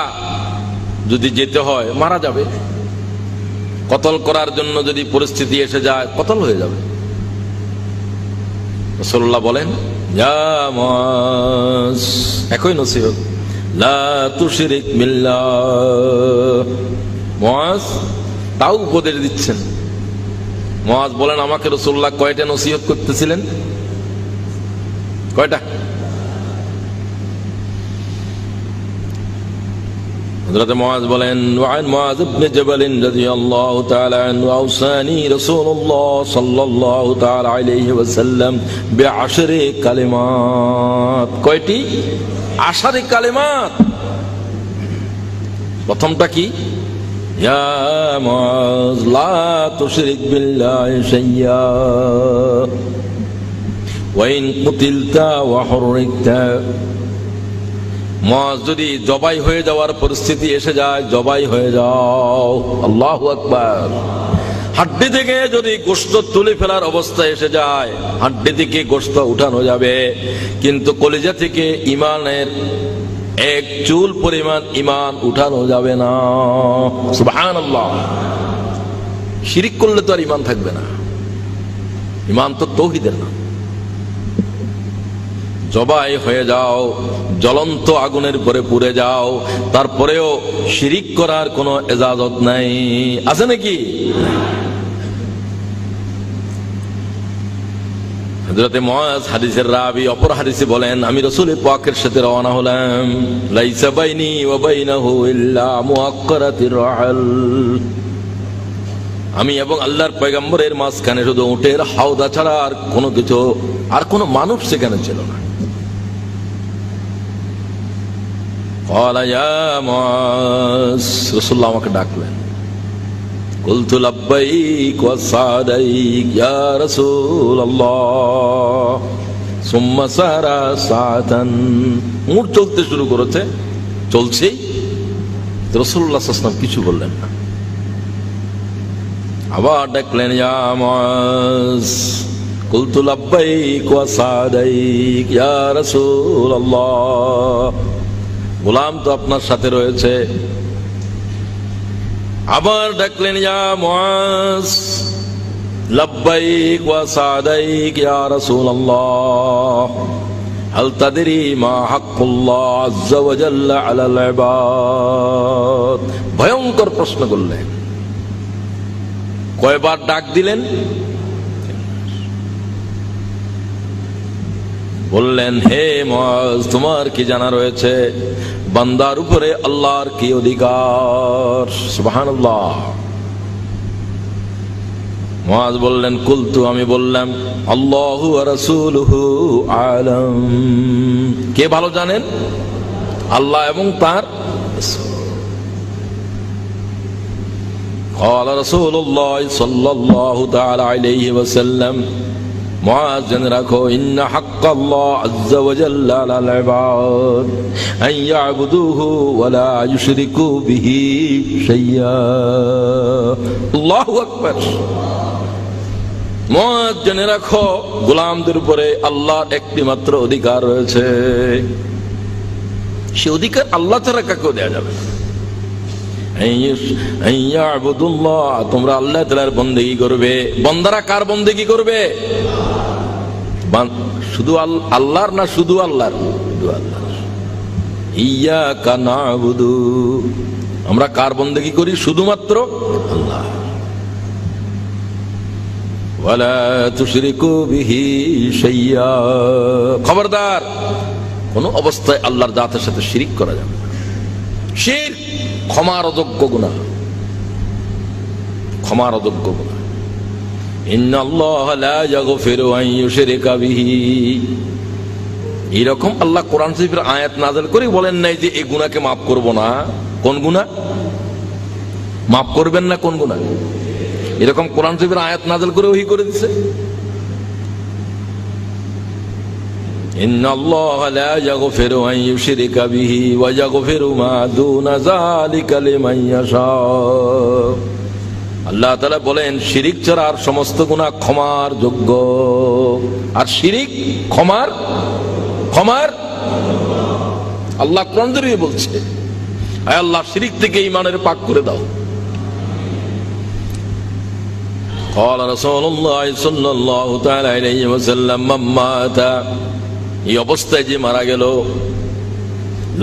যদি যেতে হয় মারা যাবে, কতল করার জন্য যদি পরিস্থিতি এসে যায় কতল হয়ে যাবে। রাসূলুল্লাহ বলেন ইয়া মুআজ, একই নসিহত, লা তুশরিক বিল্লাহ। মুআজ তাও উপদেশ দিচ্ছেন। মুআজ বলেন আমাকে রাসূলুল্লাহ কয়টা নসিহত করতেছিলেন? কয়টা? হযরত মুআজ বলেন ওয়ান মুআজ ইবনে জাবাল রাদিয়াল্লাহু তাআলা আনহু আওসানি রাসূলুল্লাহ সাল্লাল্লাহু তাআলা আলাইহি ওয়াসাল্লাম বিআশরি কালিমাত। কয়টি? 10 কালিমাত। প্রথমটা কি? ইয়া মুআজ লা তুশরিক বিল্লাহি শাইয়্যা ওয়া ইন কুতিলতা ওয়া হুররিকতা। মুআজ যদি জবাই হয়ে যাওয়ার পরিস্থিতি এসে যায়, জবাই হয়ে যাও। আল্লাহু আকবার। হাড্ডি থেকে যদি গোশত তুলে ফেলার অবস্থা এসে যায়, হাড্ডি থেকে গোশত উঠানো যাবে, কিন্তু কলিজা থেকে ঈমানের এক চুল পরিমাণ ঈমান উঠানো যাবে না। সুবহানাল্লাহ। শিরিক করলে তো আর ঈমান থাকবে না। ঈমান তো তাওহীদের নাম। জবাই হয়ে যাও, জ্বলন্ত আগুনের পরে পুড়ে যাও, তারপরেও শিরিক করার কোনো ইজাজত নাই, আছে নাকি? হযরত মুআজ হাদিসের রাবি অপর হাদিসে বলেন আমি রাসূল পাকের সাথে রওনা হলাম, লাইসা বাইনি ওয়া বাইনাহু ইল্লা মুআক্কারাতির রাহল। আমি এবং আল্লাহর পয়গম্বরের মাঝখানে শুধু উটের হাওদা ছাড়া আর কোনো কিছু, আর কোনো মানুষ সেখানে ছিল না। ক্বালা ইয়া মুআজ, রাসূলুল্লাহ আমাকে ডাকলেন। কুলতু লাব্বাইক ওয়া সাদাইক ইয়া রাসূলুল্লাহ। সুম্মা সারা সাআতান। উট চলতে শুরু করেছে, চলছে। রাসূলুল্লাহ সাল্লাল্লাহু আলাইহি ওয়াসাল্লাম কিছু বললেন না। আবার ডাকলেন ইয়া মুআজ। কুলতু লাব্বাইক ওয়া সাদাইক ইয়া রাসূলুল্লাহ। গোলাম তো আপনার সাথে রয়েছে। আবার ডাকলেন ইয়া মুআজ। লব্বাইক ওয়া সাদাইক ইয়া রাসূলুল্লাহ, হাল তাদরি মা হাক্কুল্লাহ আযজা ওয়া জাল্লা আলাল ইবাদ। ভয়ঙ্কর প্রশ্ন করলেন। কয়বার ডাক দিলেন? বললেন, হে মুআজ, তোমার কি জানা রয়েছে বান্দার উপরে আল্লাহর কি অধিকার? সুবহানাল্লাহ। মুআজ বললেন, কুলতু, আমি বললাম, আল্লাহু ওয়া রাসূলুহু আলাম। কে ভালো জানেন? আল্লাহ এবং তার রাসূল। قال رسول الله صلى الله تعالى عليه وسلم, মুআজ জেনে রাখো, ইন্না হাক্কাল্লাহ আযজা ওয়া জাল্লা আলাল ইবাদ আন ইয়াবুদুহু ওয়া লা ইউশরিকু বিহি শাইয়্যা। আল্লাহু আকবার। মুআজ জেনে রাখো, গোলামদের উপরে আল্লাহর একটি মাত্র অধিকার রয়েছে, সে অধিকার আল্লাহ ছাড়া কাউকে দেয়া যাবে না। তোমরা আল্লাহ তাআলার বন্দেগী করবে। বান্দারা কার বন্দেগী করবে? শুধু আল্লাহর না শুধু আল্লাহর? শুধু আল্লাহর। ইয়্যাকা না'বুদু, আমরা কার বন্দেগী করি? শুধুমাত্র আল্লাহ। ওয়ালা তুশরিকু বিহি শাইয়্যা, খবরদার কোন অবস্থায় আল্লাহর জাতের সাথে শিরিক করা যাবে না। শিরক ক্ষমার অযোগ্য গুনাহ, ক্ষমার অযোগ্য গুনাহ। ইন্নাল্লাহা লা ইয়াগফিরু আন ইউশরিকা বিহি, এরকম আল্লাহ কোরআন শরীফের আয়াত নাযিল করে বলেন নাই যে এই গুনাহকে মাফ করব না। কোন গুনাহ মাফ করবেন না? কোন গুনাহ? এরকম কোরআন শরীফের আয়াত নাযিল করে ওহী করে দিয়েছে। ইন্নাল্লাহা লা ইয়াগফিরু আন ইউশরিকা বিহি ওয়া ইয়াগফিরু মা দুনা যালিকা লিমান ইয়াশা। আল্লাহ তাআলা বলেন, শিরিক ছাড়া আর সমস্ত গুনাহ ক্ষমার যোগ্য। আর শিরিক ক্ষমার আল্লাহ কোরআন দিয়ে বলছে, আয় আল্লাহ শিরিক থেকে ঈমানের পাক করে দাও। قال رسول الله صلى الله تعالى عليه وسلم, من مات, এই অবস্থায় যে মারা গেল,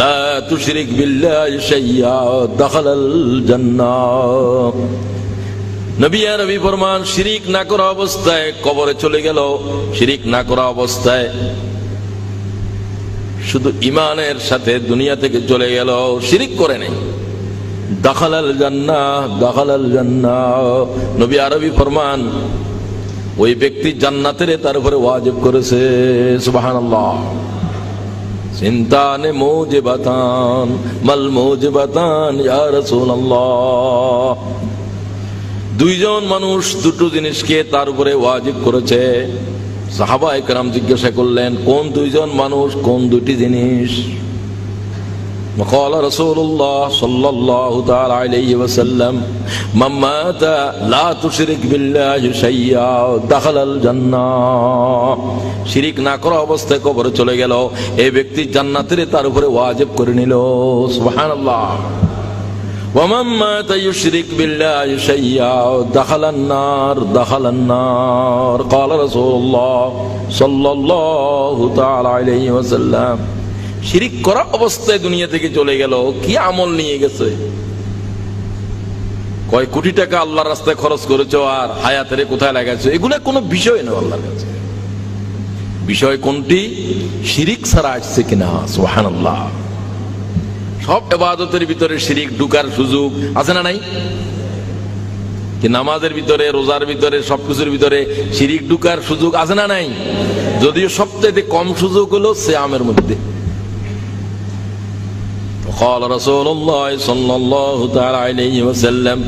লা তুশরিক বিল্লাহি শাইয়্যা দাখালাল জান্নাহ, নবী ফরমান, শিরিক না করা অবস্থায় কবরে চলে গেল, শিরিক না করা অবস্থায় শুধু ঈমানের সাথে দুনিয়া থেকে চলে গেল, শিরিক করে নাই, দাখালাল জান্নাহ, দাখালাল জান্নাহ, নবী আরবি ফরমান, ওই ব্যক্তি জান্নাতের তার উপরে ওয়াজিব করেছে। সুবহানাল্লাহ। সিনতানে মুজিবাতান, মাল মুজিবাতান ইয়া রাসূলুল্লাহ, দুইজন মানুষ দুটো জিনিসকে তার উপরে ওয়াজিব করেছে। সাহাবায়ে কেরাম জিজ্ঞাসা করলেন, কোন দুইজন মানুষ, কোন দুটি জিনিস? وقال رسول الله صلى الله تعالى عليه وسلم, من مات لا تشرك بالله شيئا دخل الجنة, শিরিক না করা অবস্থায় কবরে চলে গেল, এই ব্যক্তি জান্নাতের তার উপরে ওয়াজিব করে নিল। সুবহানাল্লাহ। ومن مات يشرك بالله شيئا دخل النار, دخل النار, قال رسول الله صلى الله تعالى عليه وسلم, শিরিক করা অবস্থায় দুনিয়া থেকে চলে গেল, কি আমল নিয়ে গেছে? কয় কোটি টাকা আল্লাহর রাস্তায় খরচ করেছো আর হায়াতের কোথায় লাগাইছো, এগুলো কোনো বিষয় নয় আল্লাহর কাছে। বিষয় কোনটি? শিরিক ছাড়া আসছে কিনা। সুবহানাল্লাহ। সব ইবাদতের ভিতরে শিরিক ঢুকার সুযোগ আছে না নাই? কি নামাজের ভিতরে, রোজার ভিতরে, সবকিছুর ভিতরে শিরিক ঢুকার সুযোগ আছে না নাই? যদিও সবচেয়ে কম সুযোগ হলো সিয়ামের মধ্যে। قال رسول الله صلى الله تعالى عليه وسلم,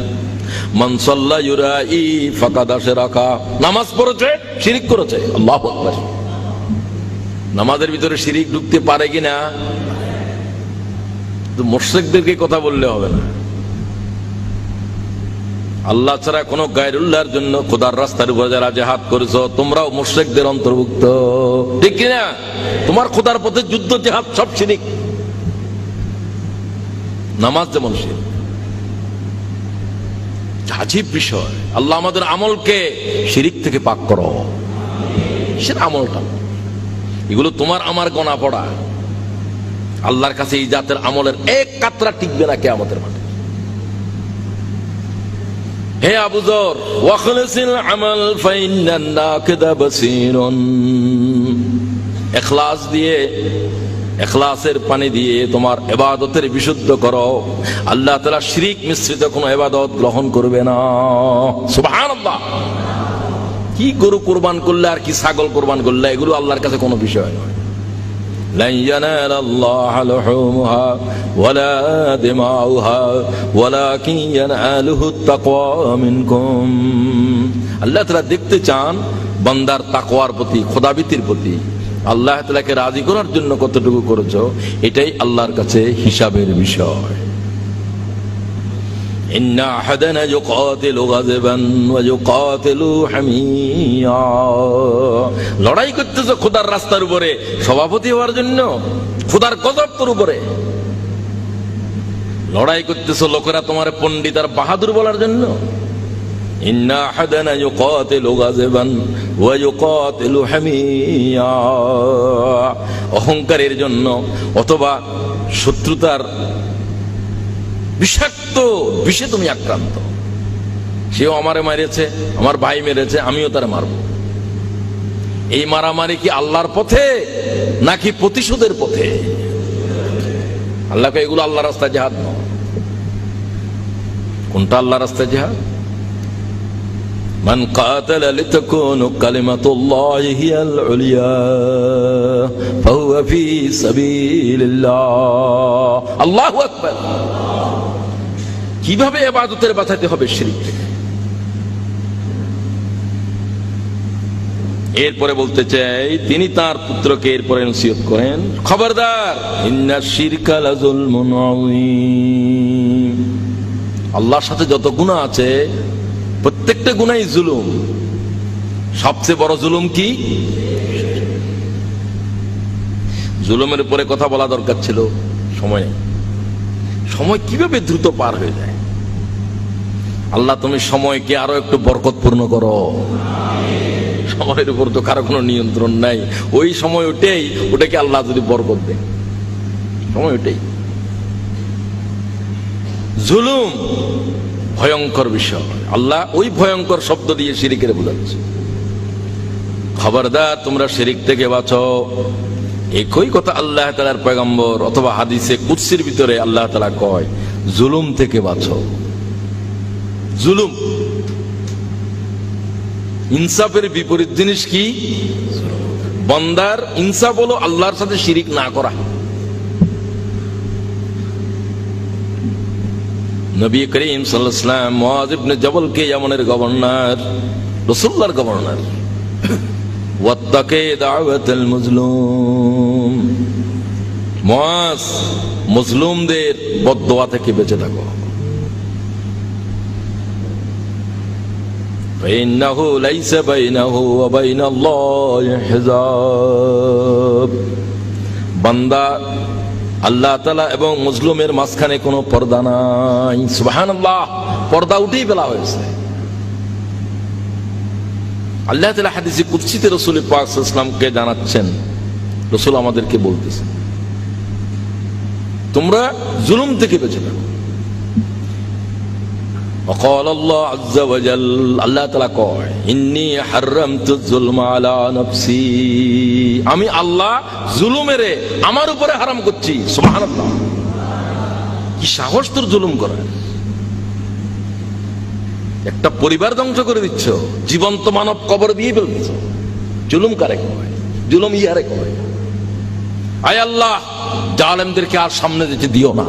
من صلى يرائي فقد أشرك, নামাজ পড়েছে শিরিক করেছে। আল্লাহু আকবার। নামাজের ভিতরে শিরিক ঢুকতে পারে কিনা? তো মুশরিকদেরকে কথা বললে হবে না। আল্লাহ ছাড়া কোন গায়রুল্লাহর জন্য খোদার রাস্তার উপরে যারা জিহাদ করেছো, তোমরাও মুশরিকদের অন্তর্ভুক্ত, ঠিক কিনা? তোমার খোদার পথে যুদ্ধ জিহাদ সব শিরিক। নামাজ যেমন শিরক। আজীব বিষয়। আল্লাহ আমাদের আমলকে শিরিক থেকে পাক করো। সে আমলটা এগুলো তোমার আমার গোনা পড়া, আল্লাহর কাছে এই জাতের আমলের এক কাতরা টিকবে না কিয়ামতের মাঠে। হে আবু যর, ওয়াখলিসিল আমাল ফাইন্নান নাকিদা বাসীরুন, ইখলাস দিয়ে, ইখলাসের পানি দিয়ে তোমার ইবাদতের বিশুদ্ধ করো। আল্লাহ তাআলা শিরিক মিশ্রিত কোনো ইবাদত গ্রহণ করবে না। সুবহানাল্লাহ। কি গরু কুরবান করলে আর কি ছাগল কুরবান করলে এগুলো আল্লাহর কাছে কোনো বিষয় নয়। লান ইয়ানালাল্লাহা লুহুমুহা ওয়ালা দিমাউহা ওয়ালাকিন ইয়ানালুহুত তাকওয়া মিনকুম। আল্লাহ তাআলা দেখতে চান বান্দার তাকওয়ার প্রতি, খোদাভীতির প্রতি। আল্লাহ তাআলাকে রাজি করার জন্য কতটুকু করেছো এটাই আল্লাহর কাছে হিসাবের বিষয়। ইন্না আহাদানা ইউকাতিলু গাযবান ওয়া ইউকাতিলু হামিয়া। লড়াই করতেছো খোদার রাস্তার উপরে সভাপতি হওয়ার জন্য, খোদার গজব তোর উপরে লড়াই করতেছো লোকেরা তোমার পণ্ডিত আর বাহাদুর বলার জন্য। ইন্না আহাদানা ইউকাতিলু গাযবান ওয়া ইউকাতিলু হামিয়া। অহংকারের জন্য অথবা শত্রুতার বিষাক্ত বিষে তুমি আক্রান্ত। সেও আমারে মেরেছে, আমার ভাই মেরেছে, আমিও তারে মারব। এই মারামারি কি আল্লাহর পথে নাকি প্রতিশোধের পথে? আল্লাহকে এগুলো আল্লাহর রাস্তায় জিহাদ নয়। কোনটা আল্লাহর রাস্তায় জিহাদ? মান কাতালা লিতাকুনু কালিমাতুল্লাহি হিয়াল উলিয়া ফাহুয়া ফি সাবিলিল্লাহ। আল্লাহু আকবার। কিভাবে ইবাদতের বাঁচাতে হবে শিরক থেকে? এরপরে বলতে চাই, তিনি তার পুত্রকে এরপরে নসিহত করেন, খবরদার, ইন্না শিরকা লাযুলমুন আযীম। আল্লাহর সাথে যত গুনাহ আছে প্রত্যেকটা গুনাহই জুলুম। সবচেয়ে বড় জুলুম কি? জুলুমের উপরে কথা বলা দরকার ছিল, সময় নেই। সময় কিভাবে দ্রুত পার হয়ে যায়। আল্লাহ তুমি সময়কে আরো একটু বরকতপূর্ণ করো। সময়ের উপর তো কারো কোনো নিয়ন্ত্রণ নাই। ওই সময় ওটাকে আল্লাহ যদি বরকত দেয়, সময় ওটাই। জুলুম ভয়ঙ্কর বিষয়। আল্লাহ ওই ভয়ঙ্কর শব্দ দিয়ে শিরিকের বোঝাচ্ছে, খবরদার তোমরা শিরিক থেকে বাঁচো। একই কথা আল্লাহ তাআলার পয়গম্বর অথবা হাদিসে কুদসির ভিতরে আল্লাহ তাআলা কয়, জুলুম থেকে বাঁচো। জুলুম, ইনসাফের বিপরীত জিনিস কি? বান্দার ইনসাফ হলো আল্লাহর সাথে শিরিক না করা। নবী করিম সাল্লাল্লাহু আলাইহি ওয়াসাল্লাম মুআয ইবনে জাবালকে ইয়ামানের গভর্নর, রাসূলুল্লাহর গভর্নর, ওয়াত্তাকি দাওয়াতাল মাজলুম, মুআয মুসলিমদের বদদোয়া থেকে বেঁচে থাকো। ফাইন্নাহু লাইসা বাইনাহু ওয়া বাইনাল্লাহি হিজাব। বান্দা, আল্লাহ তাআলা এবং মুসলিমের মাঝখানে কোনো পর্দা নাই। সুবহানাল্লাহ, পর্দা উঠেই ফেলা হয়েছে। আল্লাহ তাআলা হাদিসে কুদসিতে রাসূল পাক সাল্লাল্লাহু আলাইহি ওয়াসাল্লামকে জানাচ্ছেন, রাসূল আমাদেরকে বলতেছেন, তোমরা জুলুম থেকে বেঁচে থাকো। وقال الله عز وجل, আল্লাহ তাআলা কয়, ইন্নী হারামতু যুলমা আলা নাফসি, আমি আল্লাহ জুলুমের আমার উপরে হারাম করছি। সুবহানাল্লাহ, কি সাহস তোর জুলুম করার! একটা পরিবার ধ্বংস করে দিচ্ছ, জীবন্ত মানব কবর দিয়ে ফেলছ। জুলুম কারে কয়? জুলুম ইয়ারে কয়? আয় আল্লাহ, জালেমদেরকে আর সামনে যেতে দিও না।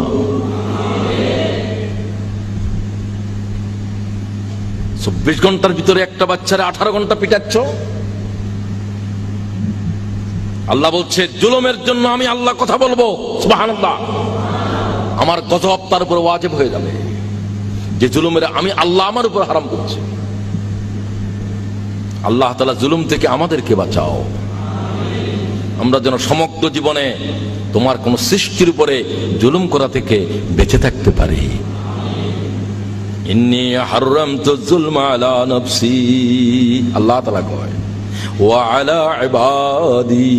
24 ঘন্টার ভিতরে একটা বাচ্চারা 18 ঘন্টা পিটাচ্ছ। আল্লাহ বলছে, জুলুমের জন্য আমি আল্লাহ কথা বলবো। সুবহানাল্লাহ, আমার গজব তার উপর ওয়াজিব হয়ে যাবে, যে জুলুমের আমি আল্লাহ আমার উপর হারাম করছি। আল্লাহ তাআলা জুলুম থেকে আমাদেরকে বাঁচাও। আমরা যেন সমগ্র জীবনে তোমার কোন সৃষ্টির উপরে জুলুম করা থেকে বেঁচে থাকতে পারি। ইন্নী হাররামতু যুলমা আলা নাফসি, আল্লাহ তাআলা কয় ওয়া আলা ইবাদি,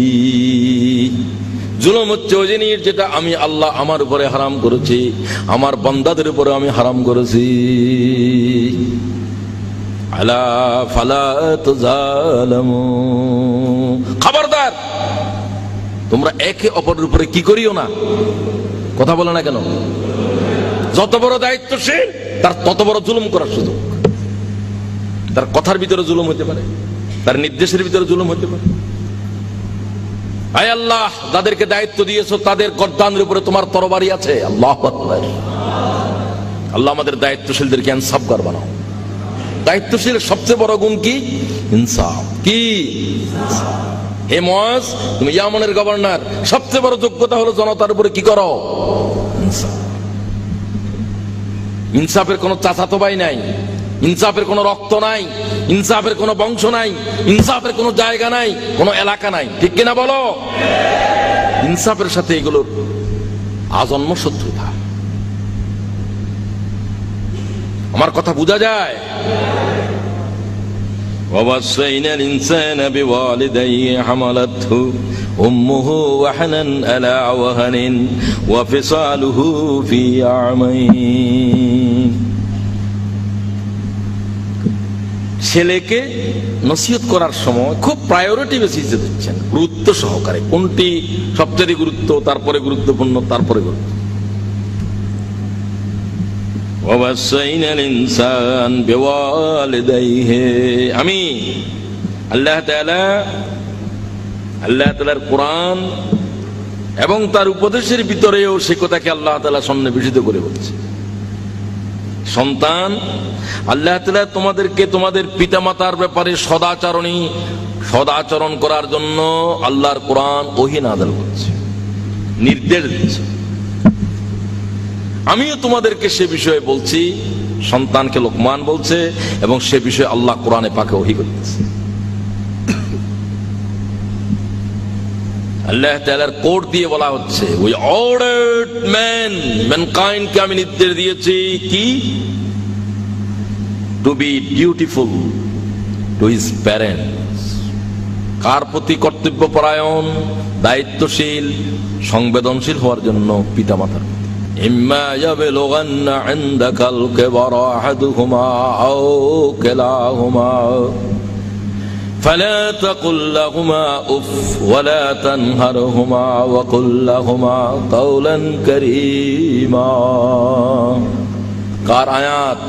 জুলুম হচ্ছে ওই জিনিস যেটা আমি আল্লাহ আমার উপরে হারাম করেছি, আমার বান্দাদের উপরে আমি হারাম করেছি। আলা ফালা তুযালামু, খবরদার তোমরা একে অপরের উপরে কি করিও না। কথা বলে না কেন? যত বড় দায়িত্বশীল তার তত বড় জুলুম করার সুযোগ। তার কথার ভিতরে জুলুম হতে পারে, তার নির্দেশের ভিতরে জুলুম হতে পারে। আয় আল্লাহ, যাদেরকে দায়িত্ব দিয়েছো তাদের গর্দানের উপরে তোমার তরবারি আছে। আল্লাহু আকবার। আল্লাহ আমাদের দায়িত্বশীলদেরকে ইনসাফগার বানাও। দায়িত্বশীল সবচেয়ে বড় গুণ কি? ইনসাফ। কি? হে মুআজ, তুমি ইয়ামানের গভর্নর, সবচেয়ে বড় যোগ্যতা হলো জনতার উপরে কি করো? ইনসাফ। ইনসাফের কোনো চাচাতো ভাই নাই, ইনসাফের কোনো রক্ত নাই, ইনসাফের কোনো বংশ নাই, ইনসাফের কোনো জায়গা নাই, কোনো এলাকা নাই। ঠিক কিনা বলো? ইনসাফের সাথে এগুলোর আজন্ম শত্রুতা। আমার কথা বোঝা যায়? ووصينا الإنسان بوالديه حملته أمه وهنا على وهن وفصاله في عامين। ছেলেকে নসিহত করার সময় খুব প্রায়োরিটি বেসিসে দিচ্ছেন, গুরুত্ব সহকারে। কোনটি সবচেয়ে গুরুত্ব, তারপরে গুরুত্বপূর্ণ, তারপরে গুরুত্ব। ووصينا الإنسان بوالديه, আমি আল্লাহ তাআলার কোরআন এবং তার উপদেশের ভিতরেও সে কথাকে আল্লাহ তাআলা সন্নিবেশিত করে বলছে। সন্তান, আল্লাহ তাআলা তোমাদেরকে তোমাদের পিতামাতার ব্যাপারে সদাচরণ করার জন্য আল্লাহর কোরআন ওহী নাযিল করছে, নির্দেশ দিচ্ছে। আমিও তোমাদেরকে সে বিষয়ে বলছি। সন্তানকে লোকমান বলছে এবং সে বিষয়ে আল্লাহ কোরআনে পাকে ওহী করতেছে। আল্লাহ তাআলার কোড দিয়ে বলা হচ্ছে, উই অর্ডার্ড ম্যানকাইন্ড কে আমি নির্দেশ দিয়েছি কি? To be dutiful to his parents. কার প্রতি কর্তব্যপরায়ণ, দায়িত্বশীল, সংবেদনশীল হওয়ার জন্য? পিতামাতার। ইম্মা ইয়াবলুগান্না ইনদাকাল কিবারা আহাদুহুমা আও কিলাহুমা ফালা তাকুল লাহুমা উফ ওয়ালা তানহারহুমা ওয়া কুল লাহুমা কাওলান কারীমা। কার আয়াত?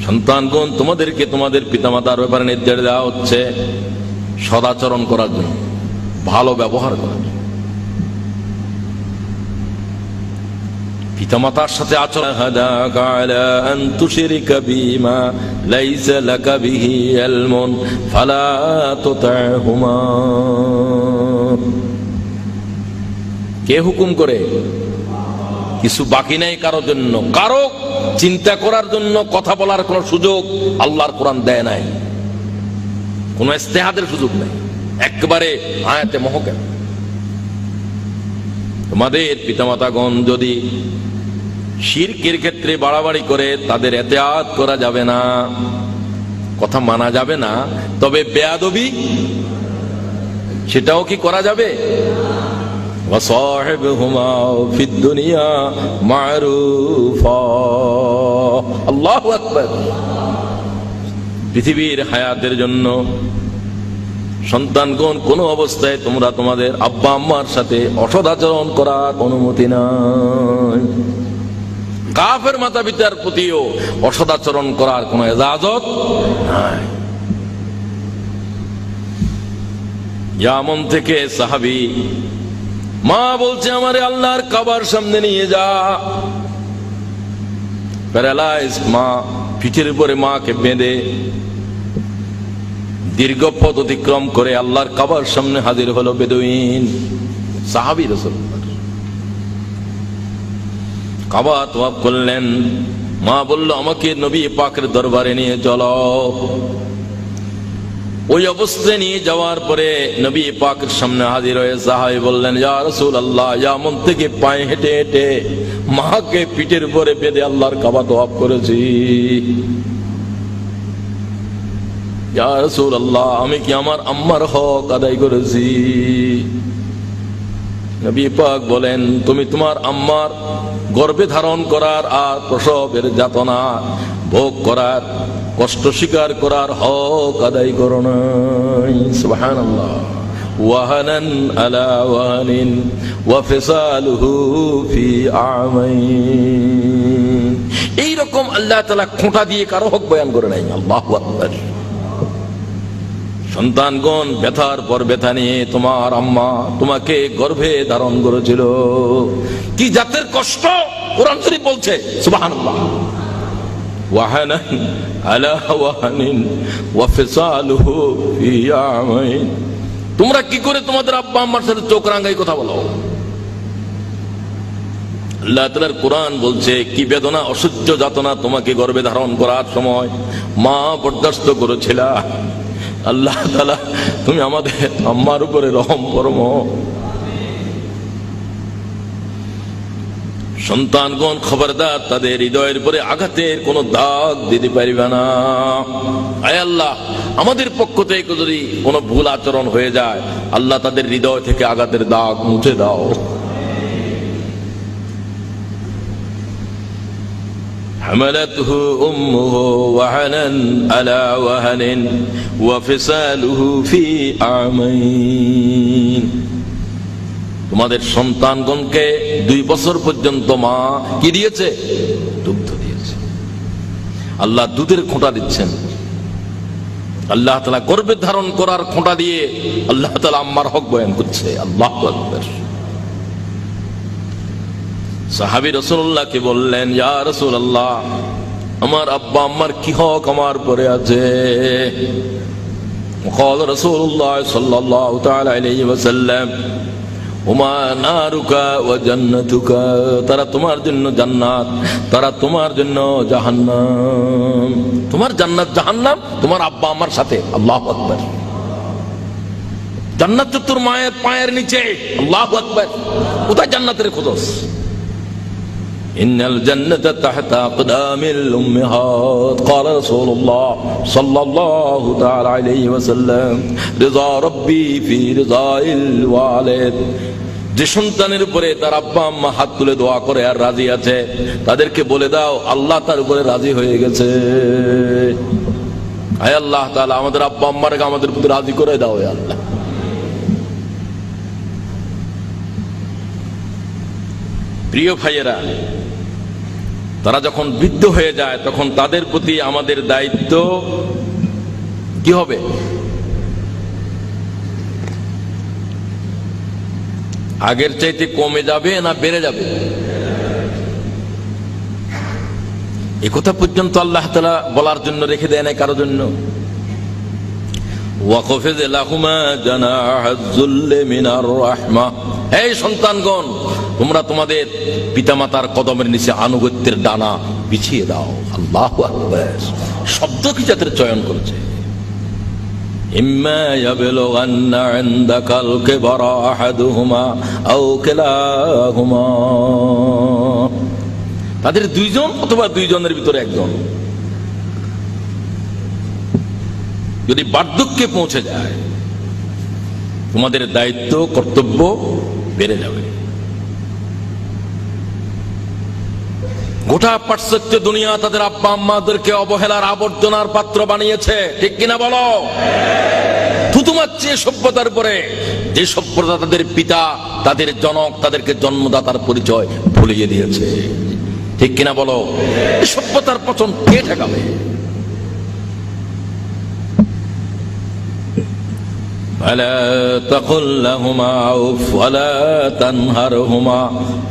সন্তানগণ, তোমাদেরকে তোমাদের পিতামাতার ব্যাপারে নির্দেশ দেওয়া হচ্ছে সদাচরণ করার জন্য, ভালো ব্যবহার করার জন্য। পিতামাতার সাথে আচরণ। হাদাকা আলা আন তুশরিকা বিমা লাইসা লাকা বিহি ইলমুন ফালা তুতি'হুমা। কে হুকুম করে? কিছু বাকি নাই কারোর জন্য, কারো চিন্তা করার জন্য, কথা বলার কোন সুযোগ আল্লাহর কোরআন দেয় নাই, কোন ইস্তেহাদের সুযোগ নাই, একেবারে আয়াতে মহকাম। তোমাদের পিতামাতাগণ যদি শিরকের ক্ষেত্রে বাড়াবাড়ি করে, তাদের এতেআত করা যাবে না, কথা মানা যাবে না। তবে বেয়াদবি সেটাও কি করা যাবে? ওয়াসাহিবহুমা ফিদ দুনিয়া মারুফা। আল্লাহু আকবার। পৃথিবীর হায়াতের জন্য সন্তানগণ কোন অবস্থায় তোমরা তোমাদের আব্বা আম্মার সাথে অসদাচরণ করার অনুমতি নাই। কাফের মাতা পিতার প্রতিও অসদাচরণ করার কোন ইজাজত নাই। ইয়ামন থেকে সাহাবী মা বলছে, আমারে আল্লাহর কাবার সামনে নিয়ে যা। প্যারালাইজ মা, পিঠের উপরে মাকে বেঁধে দীর্ঘ পথ অতিক্রম করে আল্লাহর কাবার সামনে হাজির হলো বেদুইন সাহাবী। রাসূলুল্লাহ কাবা তওয়াফ করলেন। মা বলল, আমাকে নবী পাকের দরবারে নিয়ে চলো। ওই অবস্থায় নিয়ে যাওয়ার পরে নবী পাকের সামনে হাজির হয়ে সাহাবী বললেন, ইয়া রাসূলুল্লাহ, ইয়ামন থেকে পায়ে হেঁটে হেঁটে মাকে পিঠের উপরে বেঁধে আল্লাহর কাবা তওয়াফ করেছি। ইয়া রাসূলুল্লাহ, আমি কি আমার আম্মার হক আদায় করেছি? নবী পাক বলেন, তুমি তোমার আম্মার গর্ভে ধারণ করার আর প্রসবের যাতনা ভোগ করার, কষ্ট স্বীকার করার হক আদায় করো নাই। সুবহানাল্লাহ। ওয়াহানান আলা ওয়াহানিন ওয়া ফিসালুহু ফি আমাইন। এইরকম আল্লাহ তাআলা খোঁটা দিয়ে কারো হক বয়ান করে নাই। আল্লাহু আকবার। সন্তানগণ ব্যথার পর ব্যথা নিয়ে তোমার আম্মা তোমাকে গর্ভে ধারণ করেছিল। কি জাতের কষ্ট কোরআন শরীফ বলছে। সুবহানাল্লাহ। ওয়াহানান আলা ওয়াহানিন ওয়া ফিসালুহু ফি আমাইন। তোমরা কি করে তোমাদের আব্বা আম্মার সাথে চোখ রাঙাই কথা বলো? আল্লাহ তাআলার কোরআন বলছে কি বেদনা, অসহ্য যাতনা তোমাকে গর্ভে ধারণ করার সময় মা বরদাস্ত করেছিল। আল্লাহ তাআলা তুমি আমাদের আম্মার উপরে রহম করো। সন্তানগণ খবরদার, তাদের হৃদয়ের উপরে আঘাতের কোন দাগ দিতে পারবে না। আয় আল্লাহ, আমাদের পক্ষ থেকে যদি কোনো ভুল আচরণ হয়ে যায়, আল্লাহ তাদের হৃদয় থেকে আঘাতের দাগ মুছে দাও। হামালাতহু উম্মুহু ওয়াহানান আলা ওয়াহানিন ওয়া ফিসালুহু ফি আমাইন। তোমাদের সন্তানগণকে 2 বছর পর্যন্ত মা কি দিয়েছে? দুগ্ধ দিয়েছে। আল্লাহ দুধের খোঁটা দিচ্ছেন। আল্লাহ তাআলা গর্ভে ধারণ করার খোঁটা দিয়ে আল্লাহ তাআলা আম্মার হক বয়ান করছে। আল্লাহু আকবার। সাহাবী রাসূলুল্লাহকে বললেন, ইয়া রাসূলুল্লাহ, আমার আব্বা আম্মার কি হক আমার পরে আছে? قال رسول الله صلى الله تعالى عليه وسلم ওমা নারুকা ওয়া জান্নাতুকা। তারা তোমার জন্য জান্নাত, তারা তোমার জন্য জাহান্নাম। তোমার জান্নাত জাহান্নাম তোমার আব্বা আমার সাথে। আল্লাহু আকবার। জান্নাত তো তোর মায়ের পায়ের নিচে। আল্লাহু আকবার। কোথায় জান্নাতের খোঁজ? ইন্নাল জান্নাতা তাহতা আকদামিল উম্মাহাত। ক্বালা রাসূলুল্লাহ সাল্লাল্লাহু তাআলা আলাইহি ওয়াসাল্লাম রিযা রাব্বি ফি রিযাইল ওয়ালিদ। যে সন্তানের উপরে তার আব্বা আম্মা হাত তুলে দোয়া করে আর রাজি আছে, তাদেরকে বলে দাও আল্লাহ তার উপরে রাজি হয়ে গেছে। আয় আল্লাহ তাআলা, আমাদের আব্বা আম্মাকে আমাদের প্রতি রাজি করে দাও। হে আল্লাহ, প্রিয় ভাইয়েরা, তারা যখন বৃদ্ধ হয়ে যায় তখন তাদের প্রতি আমাদের দায়িত্ব কি হবে? আগের চাইতে কমে যাবে না বেড়ে যাবে? একথা পর্যন্ত আল্লাহ তাআলা বলার জন্য রেখে দেয় না কারোর জন্য। ওয়াকফিজ লাহুমা জানাহাজ যুল্লি মিনার রাহমা। এই সন্তানগণ, তোমরা তোমাদের পিতামাতার কদমের নিচে আনুগত্যের ডানা বিছিয়ে দাও। আল্লাহু আকবার। শব্দ কি জাতের চয়ন করেছে। ইম্মা ইয়াবলুগান্না ইনদাকাল কিবরা আহাদুহুমা আও কিলাহুমা। তাদের 2 জন অথবা 2 জনের ভিতরে একজন যদি বার্ধক্যে পৌঁছে যায়, তোমাদের দায়িত্ব কর্তব্য বেড়ে যাবে। গোটা পাশ্চাত্য দুনিয়া তাদের আব্বা আম্মাদেরকে অবহেলার আবর্জনার পাত্র বানিয়েছে, ঠিক কিনা বলো? থুতু মারছে সভ্যতার উপরে, যে সভ্যতা তাদের পিতা, তাদের জনক, তাদেরকে জন্মদাতার পরিচয় ভুলিয়ে দিয়েছে, ঠিক কিনা বলো? সভ্যতার পতন কে ঠেকাবে? فلا تقل لهما أف ولا تنهرهما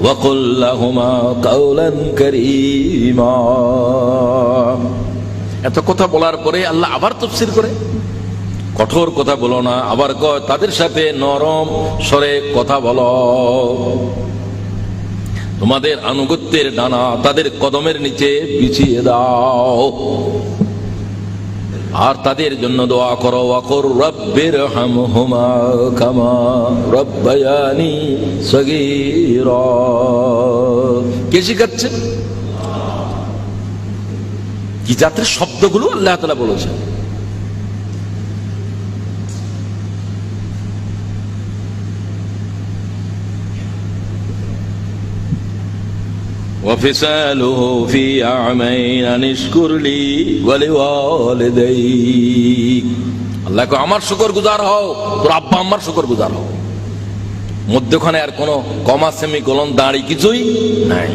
وقل لهما قولا كريما। এত কথা বলার পরে আল্লাহ আবার তাফসীর করে, কঠোর কথা বলো না, আবার কয় তাদের সাথে নরম স্বরে কথা বলো। তোমাদের আনুগত্যের ডানা তাদের কদমের নিচে বিছিয়ে দাও। আর তাদের জন্য দোয়া করো, ওয়াকুর রাব্বিরহামহুমা কামা রাব্বায়ানি সগীরা। কে শিখাচ্ছে? কি জাতের শব্দগুলো আল্লাহ তাআলা বলেছেন। وفصاله في عامين أن اشكر لي ولوالديك। আল্লাহ কো আমার শুকরগুজার হও, তোর আব্বা আম্মার শুকরগুজার হও। মধ্যখানে আর কোনো কমা সেমিকোলন দাঁড়ি কিছুই নাই।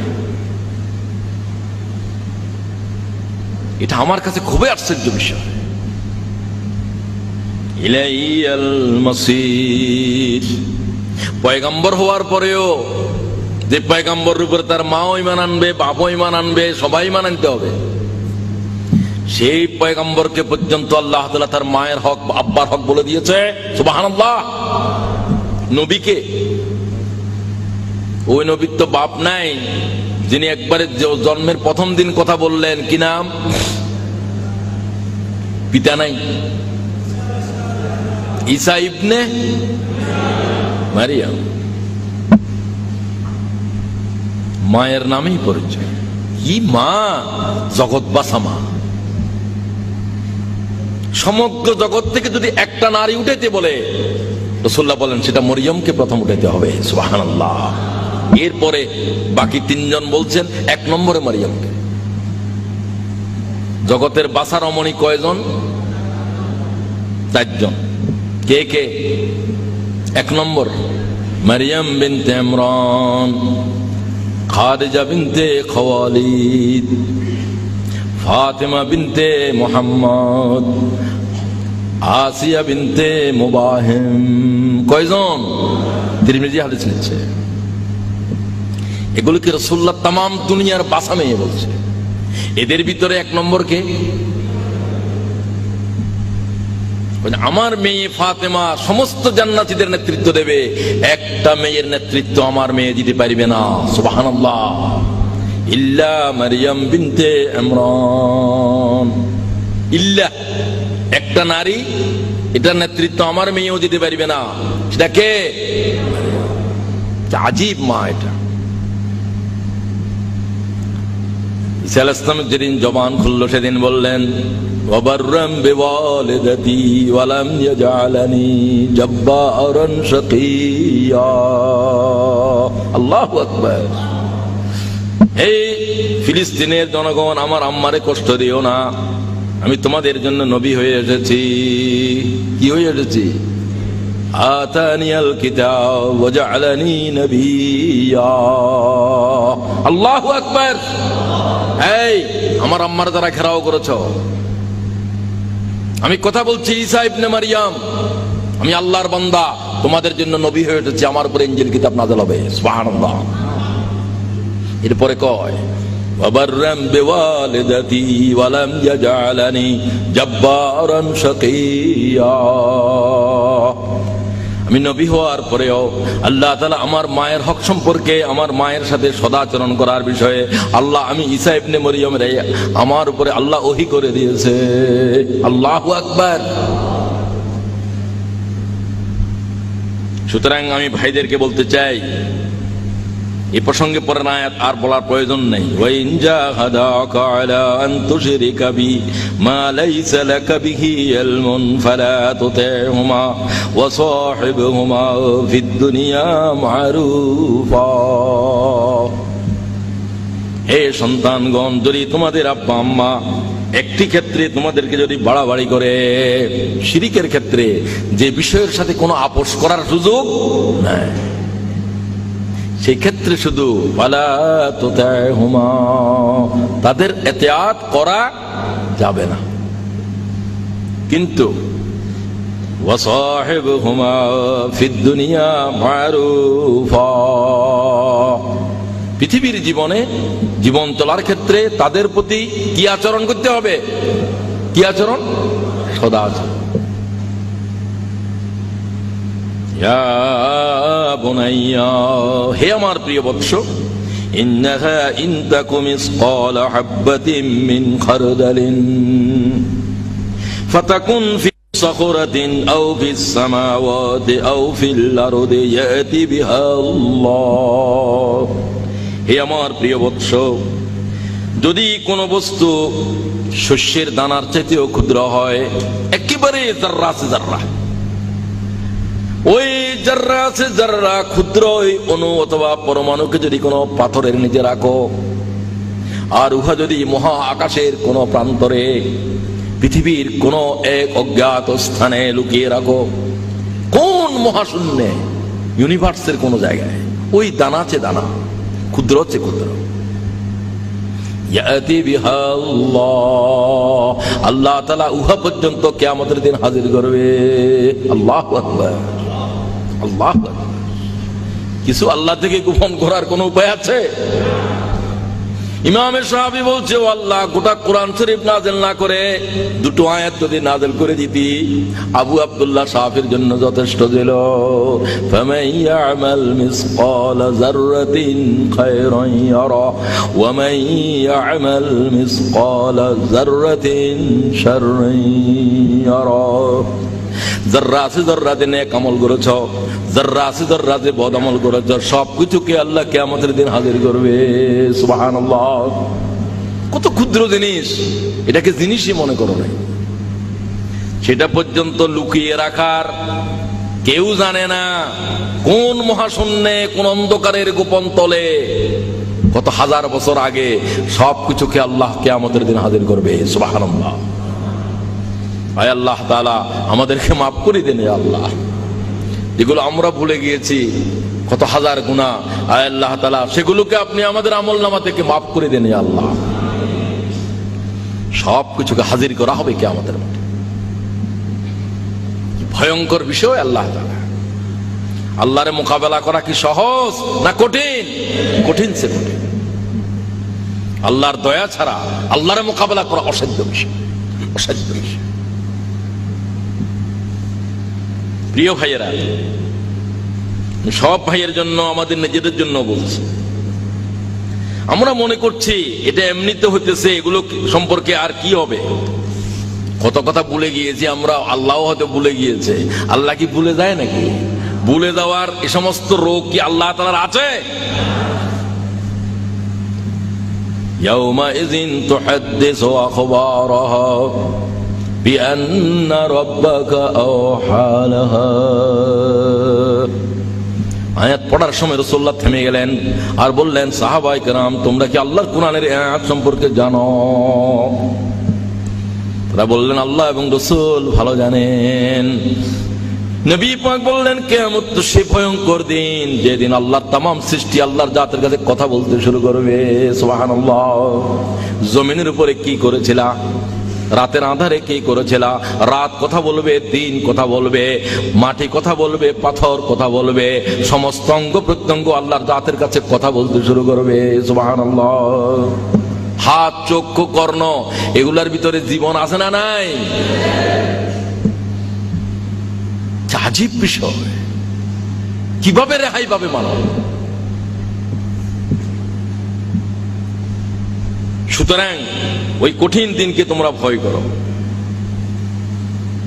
এটা আমার কাছে খুবই আশ্চর্য বিষয়। ইলাইয়াল মাসির। পয়গম্বর হওয়ার পরেও যে পয়গম্বরের উপরে তার মাও ঈমান আনবে, বাপও ঈমান আনবে, সবাই ঈমান আনতে হবে, সেই পয়গম্বরকে পর্যন্ত আল্লাহ তাআলা তার মায়ের হক, আব্বার হক বলে দিয়েছে। সুবহানাল্লাহ। নবীকে, ওই নবীর তো বাপ নাই, যিনি একবারে জন্মের প্রথম দিন কথা বললেন, কি নাম? পিতা নাই, ঈসা ইবনে মারিয়াম। মায়ের নামেই পরিচয়। কি মা! জগৎ বাসা মা। সমগ্র জগৎ থেকে যদি একটা নারী উঠাইতে বলে, রাসূলুল্লাহ বলেন সেটা মরিয়মকে প্রথম উঠাইতে হবে। সুবহানাল্লাহ। এরপরে বাকি তিনজন বলছেন এক নম্বরে মরিয়মকে। জগতের বাসা রমণী কয়জন? চারজন। কে কে? এক নম্বর মারিয়াম বিনতে ইমরান, খাদিজা বিনতে খাওয়ালিদ, ফাতেমা বিনতে মুহাম্মদ, আসিয়া বিনতে মুবাহিম। কয়জন? তিরমিজি হাদিস নিচ্ছে। এগুলোকে রাসূলুল্লাহ তামাম দুনিয়ার বাসা মেয়ে বলছে। এদের ভিতরে এক নম্বরকে আমার মেয়ে ফাতেমা সমস্ত জান্নাতীদের নেতৃত্ব দেবে, একটা মেয়ের নেতৃত্ব আমার মেয়ে দিতে পারবে না। সুবহানাল্লাহ। ইল্লা মারিয়াম বিনতে ইমরান। ইল্লা একটা নারী, এটার নেতৃত্ব আমার মেয়েও দিতে পারবে না। সেটা কে? আজীব মা এটা। ঈসা আলাইহিস সালাম যেদিন জবান খুলল সেদিন বললেন ওয়াবাররাম বিওয়ালিদাতি ওয়া লাম ইয়াজআলানি জাব্বারান শাকিয়্যা। আল্লাহু আকবার। হে ফিলিস্তিনের জনগণ, আমার আম্মারে কষ্ট দিও না, আমি তোমাদের জন্য নবী হয়ে এসেছি। কি হয়ে এসেছি? আতানিয়াল কিতাব ওয়া জাআলানি নাবিয়্যা। আল্লাহু আকবার। এই আমার আম্মার যারা ঘেরাও করেছো, আমি কথা বলছি ঈসা ইবনে মারিয়াম, আমি আল্লাহর বান্দা, তোমাদের জন্য নবী হয়ে এসেছি, আমার উপরে ইনজিল কিতাব নাযিল হবে। সুবহানাল্লাহ। এরপরে কয় ওয়াবাররাম বিওয়ালিদাতি ওয়া লাম ইয়াজআলানি জাব্বারান শাকিয়্যা। আমি নবী হওয়ার পরেও আল্লাহ তাআলা আমার মায়ের হক সম্পর্কে, আমার মায়ের সাথে সদাচরণ করার বিষয়ে আল্লাহ, আমি ঈসা ইবনে মরিয়মের আমার উপরে আল্লাহ ওহী করে দিয়েছে। আল্লাহু আকবার। সুতরাং আমি ভাইদেরকে বলতে চাই, এই প্রসঙ্গে পরের আয়াত আর বলার প্রয়োজন নেই। ওয়াইন জাহাদাকা আলা আন তুশরিকা বি মা লাইসা লাকা বিহি ইলমুন ফালা তুতি'হুমা ওয়া সাহিবহুমা ফিদ দুনিয়া মা'রুফা। হে সন্তানগণ, যদি তোমাদের আব্বা আম্মা একটি ক্ষেত্রে তোমাদেরকে যদি বাড়াবাড়ি করে, শিরিকের ক্ষেত্রে, যে বিষয়ের সাথে কোনো আপোষ করার সুযোগ নাই, সেই ক্ষেত্রে শুধু ওয়ালা তুতি'হুমা, তাদের ইতিআত করা যাবে না, কিন্তু ওয়া সাহিবহুমা ফিদ দুনিয়া মা'রুফা, পৃথিবীর জীবনে জীবন চলার ক্ষেত্রে তাদের প্রতি কি আচরণ করতে হবে? কি আচরণ? সদাচরণ। ইয়া বুনাইয়া, হে আমার প্রিয় বৎস, ইন্নাহা ইন তাকু মিসকালা হাববাতিন মিন খারদালিন ফাতাকুন ফি সাখরাতিন আও ফিস সামাওয়াতি আও ফিল আরদি ইয়াতি বিহা আল্লাহ। হে আমার প্রিয় বৎস, যদি কোন বস্তু শস্যের দানার চাইতেও ক্ষুদ্র হয়, একেবারে জাররা সে জাররা, ওই জাররা সে জাররা ক্ষুদ্র ওই অণু অথবা পরমাণুকে যদি কোনো পাথরের নিচে রাখো, আর উহা যদি মহা আকাশের কোন প্রান্তরে পৃথিবীর কোন এক অজ্ঞাত স্থানে লুকিয়ে রাখো, কোন মহাশূন্যে ইউনিভার্সের কোন জায়গায়, ওই দানা চে দানা, ক্ষুদ্র হচ্ছে ক্ষুদ্র, ইয়াতি বিহা আল্লাহ, আল্লাহ তাআলা উহা পর্যন্ত কিয়ামতের দিন হাজির করবে। আল্লাহু আকবার, আল্লাহু আকবার। কিছু আল্লাহ থেকে গোপন করার কোন উপায় আছে? ইমাম শাফি বলছে, ও আল্লাহ, গোটা কোরআন শরীফ নাযিল না করে দুটো আয়াত যদি নাযিল করে দিতি, আবু আব্দুল্লাহ শাফির জন্য যথেষ্ট ছিল। ফামান ইয়ামাল মিসকালা যাররাতিন খায়রান ইয়ারা ওয়া মান ইয়ামাল মিসকালা যাররাতিন শাররান ইয়ারা। যারা আছে যারাতে নেক আমল করেছ, যারা আছে যারাতে বদ আমল করেছ, সবকিছুকে আল্লাহ কিয়ামতের দিন হাজির করবে। সুবহানাল্লাহ। কত ক্ষুদ্র জিনিস, এটাকে জিনিসই মনে করো না, সেটা পর্যন্ত লুকিয়ে রাখার কেউ জানে না। কোন মহাশূন্যে, কোন অন্ধকারের গোপন তলে, কত হাজার বছর আগে সবকিছুকে আল্লাহ কিয়ামতের দিন হাজির করবে। সুবহানাল্লাহ। আয় আল্লাহ তাআলা আমাদেরকে মাফ করে দেন আল্লাহ, যেগুলো আমরা ভুলে গিয়েছি, কত হাজার গুনাহ, আয় আল্লাহ তাআলা সেগুলোকে আপনি আমাদের আমলনামা থেকে মাফ করে দেন আল্লাহ। সবকিছুকে হাজির করা হবে কিয়ামতের মাঠে। ভয়ঙ্কর বিষয় আল্লাহ তাআলা। আল্লাহরে মোকাবেলা করা কি সহজ না কঠিন? কঠিন সে কঠিন। আল্লাহর দয়া ছাড়া আল্লাহরে মোকাবেলা করা অসাধ্য বিষয়, অসাধ্য বিষয়। প্রিয় ভাইয়েরা, সব ভাইয়ের জন্য, আমাদের নিজেদের জন্য বলছি, আমরা মনে করছি এটা এমনিতে হইতেছে, এগুলো সম্পর্কে আর কি হবে, কত কথা ভুলে গিয়েছি আমরা, আল্লাহ হয়তো ভুলে গিয়েছে। আল্লাহ কি ভুলে যায় নাকি? ভুলে যাওয়ার এই সমস্ত রোগ কি আল্লাহ তাআলার আছে? ইয়াউমাইযিন তুহাদ্দিসু আখবারাহা বিআন্না রাব্বাকা আওহা লাহা। আয়াত পড়ার সময় রাসূলুল্লাহ থেমে গেলেন আর বললেন, সাহাবায়ে কেরাম, তোমরা কি আল্লাহর কোরআনের আয়াত সম্পর্কে জানো? তারা বললেন, আল্লাহ এবং রাসূল ভালো জানেন। নবী পাক বললেন, কিয়ামত তো সে ভয়ঙ্কর দিন, যেদিন আল্লাহর তামাম সৃষ্টি আল্লাহর জাতের কাছে কথা বলতে শুরু করবে। সুবহানাল্লাহ। জমিনের উপরে কি করেছিলা, রাতের আঁধারে কি করেছিলা, রাত কথা বলবে, দিন কথা বলবে, মাটি কথা বলবে, পাথর কথা বলবে, সমস্ত অঙ্গ প্রত্যঙ্গ আল্লাহর জাতের কাছে কথা বলতে শুরু করবে। সুবহানাল্লাহ। হাত, চক্ষু, কর্ণ, এগুলার ভিতরে জীবন আছে না নাই? আজীব বিষয়। কিভাবে রেহাই পাবে মানব? সুতরাং ওই কঠিন দিনকে তোমরা ভয় করো।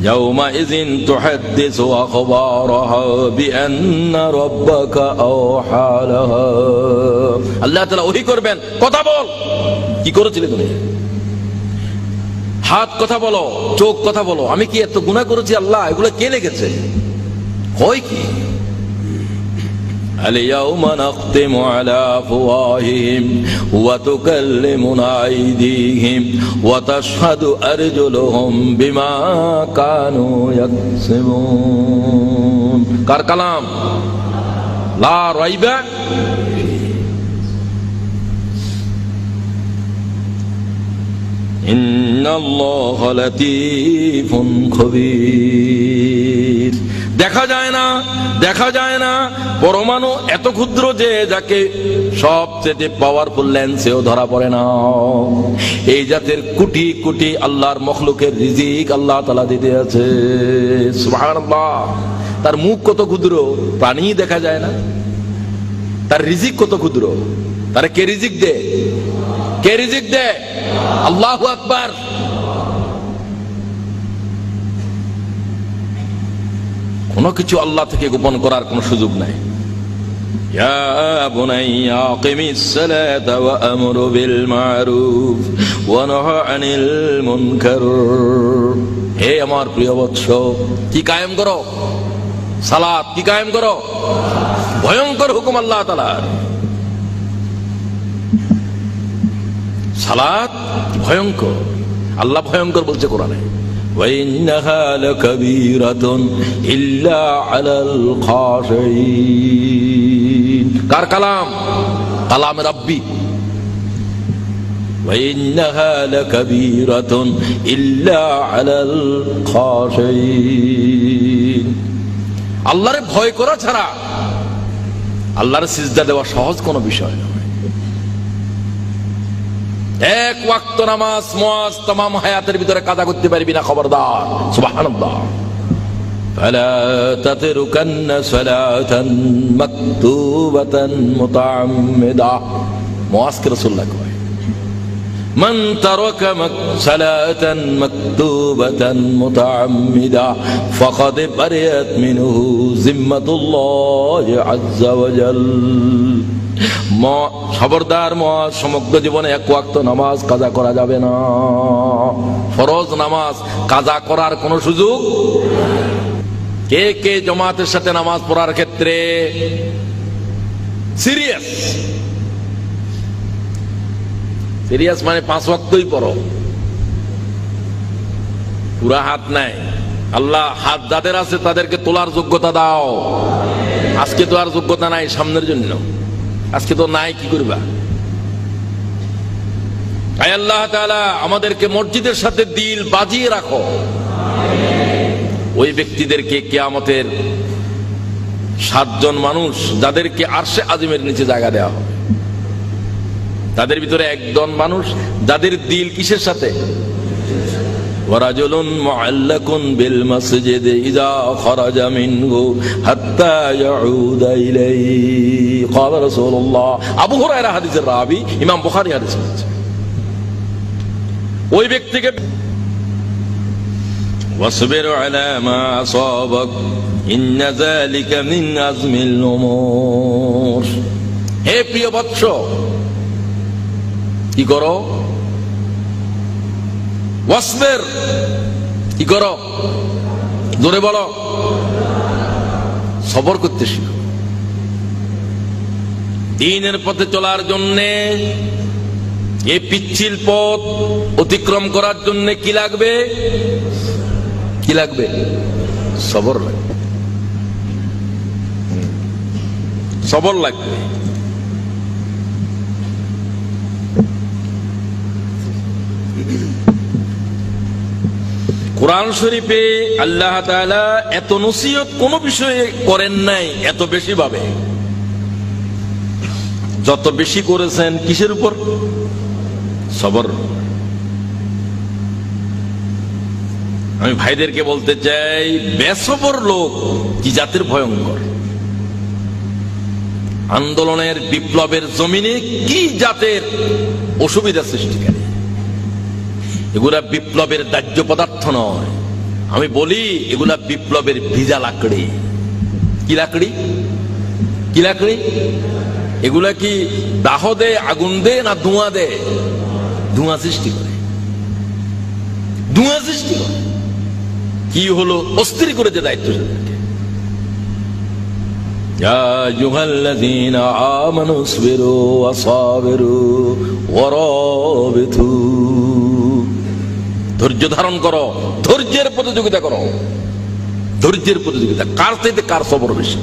ইয়াউমাইযিন তুহাদ্দিসু আখবারাহা বিআন্না রাব্বাকা আওহা লাহা। আল্লাহ তাআলা ওহী করবেন, কথা বল, কি করেছিলে তুমি? হাত কথা বলো, চোখ কথা বলো, আমি কি এত গুনাহ করেছি আল্লাহ, এগুলো কে লেগেছে? হয় কি? اليوم نختم على أفواههم وتكلمنا أيديهم وتشهد أرجلهم بما كانوا يكسبون. কার কালাম? লা রাইবা। ইন্নাল্লাহা লাতীফুন খবীর। দেখা যায় না, দেখা যায় না, পরমাণু এত ক্ষুদ্র যে যাকে সবচেয়ে পাওয়ারফুল লেন্সেও ধরা পড়ে না। এই জাতের কোটি কোটি আল্লাহর মখলুকের রিজিক আল্লাহ তাআলা দিতে আছে। সুবহানাল্লাহ। তার মুখ কত ক্ষুদ্র, প্রাণী দেখা যায় না। তার রিজিক কত ক্ষুদ্র, তার কে রিজিক দে? কে রিজিক দে? আল্লাহু আকবার। কোনো কিছু আল্লাহ থেকে গোপন করার কোনো সুযোগ নাই। ইয়া বুনাইয়া আকিমিস সালাতা ওয়া আমর বিল মারুফ ওয়া নাহি আনিল মুনকার। হে আমার প্রিয় বৎস, কি কায়েম করো? সালাত। কি কায়েম করো? ভয়ঙ্কর হুকুম আল্লাহ তাআলার। সালাত ভয়ঙ্কর, আল্লাহ ভয়ঙ্কর বলছে কোরআনে। وَإِنَّهَا لَكَبِيرَةٌ إِلَّا عَلَى الْخَاشِعِينَ। কার কালাম? কালাম রাব্বি। وَإِنَّهَا لَكَبِيرَةٌ إِلَّا عَلَى الْخَاشِعِينَ। আল্লাহরে ভয় করা ছাড়া আল্লাহর সিজদা দেওয়া সহজ কোনো বিষয় নয়। এক ওয়াক্ত নামাজ মুয়াজ तमाम হায়াতের ভিতরে কাজা করতে পারবি না, খবরদার। সুবহানাল্লাহ। ফালা তাতরুকান্না সালাতান মাকতুবাতান মুতাআম্মিদা। মুয়াজকে রাসূলুল্লাহ কয়, মান তারাকা সালাতান মাকতুবাতান মুতাআম্মিদা ফাকাদ বারিয়াত মিনহু জিম্মাতুল্লাহি আযজা ওয়া জাল। খবরদার মুয়াজ, সমগ্র জীবনে এক ওয়াক্ত নামাজ কাজা করা যাবে না। ফরজ নামাজ কাজা করার কোন সুযোগ। কে কে জামাতের সাথে নামাজ পড়ার ক্ষেত্রে সিরিয়াস? সিরিয়াস মানে 5 ওয়াক্তই পড়ো, পুরা হাত নাই। আল্লাহ হাত যাদের আছে তাদেরকে তোলার যোগ্যতা দাও। আজকে তো আর যোগ্যতা নাই, সামনের জন্য। আজকে তো নাই, কি করবা? আয় আল্লাহ তাআলা আমাদেরকে মসজিদের সাথে দিল বাজিয়ে রাখো। ওই ব্যক্তিদেরকে কিয়ামতের 7 জন মানুষ যাদেরকে আরশে আজিমের নিচে জায়গা দেওয়া হবে, তাদের ভিতরে একজন মানুষ যাদের দিল কিসের সাথে? ওয়ারাজুলুন মুআল্লাকুন বিল মাসজিদ ইযা খারাজা মিনহু হাত্তা ইয়াউদা ইলাইহি। ক্বালা রাসূলুল্লাহ। আবু হুরায়রা হাদিসের রাবী, ইমাম বুখারী হাদিস বলছে। ওই ব্যক্তিকে ওয়াসবির আলা মা আসাবাক ইন্না যালিকা মিন আজমিল উমুর। হে প্রিয় বৎস, কি করো? ওয়াসবির, কি করো? জোরে বলো। সবর করতে শিখো। দ্বীনের পথে চলার জন্যে, এই পিচ্ছিল পথ অতিক্রম করার জন্য কি লাগবে? কি লাগবে? সবর লাগবে। সবর লাগবে। কোরআন শরীফে আল্লাহ তাআলা এত নসিহত কোন বিষয়ে করেন নাই এত বেশি ভাবে। যত বেশি করেছেন কিসের উপর? সবর। আমি ভাইদেরকে বলতে চাই, বেসবর লোক কি জাতের ভয়ঙ্কর। আন্দোলনের বিপ্লবের জমিনে কি জাতের অসুবিধা সৃষ্টিকারী। এগুলা বিপ্লবের দাহ্য পদার্থ নয়, আমি বলি এগুলা বিপ্লবের ভিজা লাকড়ি। কি লাকড়ি? কি লাকড়ি? এগুলা কি দাহ দে, আগুন দে, না ধোঁয়া দে? ধোঁয়া সৃষ্টি করে। ধোঁয়া সৃষ্টি করে। কি হলো? অস্থির করে যে দায়িত্ব সেটাকে। ইয়া আইয়ুহাল্লাযীনা আমানু ইসবিরু ওয়া সাবিরু ওয়া রাবিতু। ধৈর্য ধারণ করো, ধৈর্যের প্রতিযোগিতা করো। ধৈর্যের প্রতিযোগিতা, কার চাইতে কার সবর বেশি।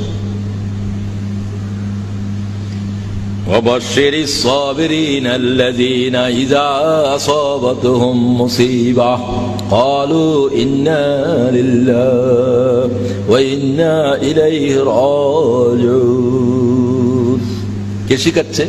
وبشر الصابرين الذين إذا أصابتهم مصيبة قالوا إنا لله وإنا إليه راجعون। কে শিখাচ্ছে?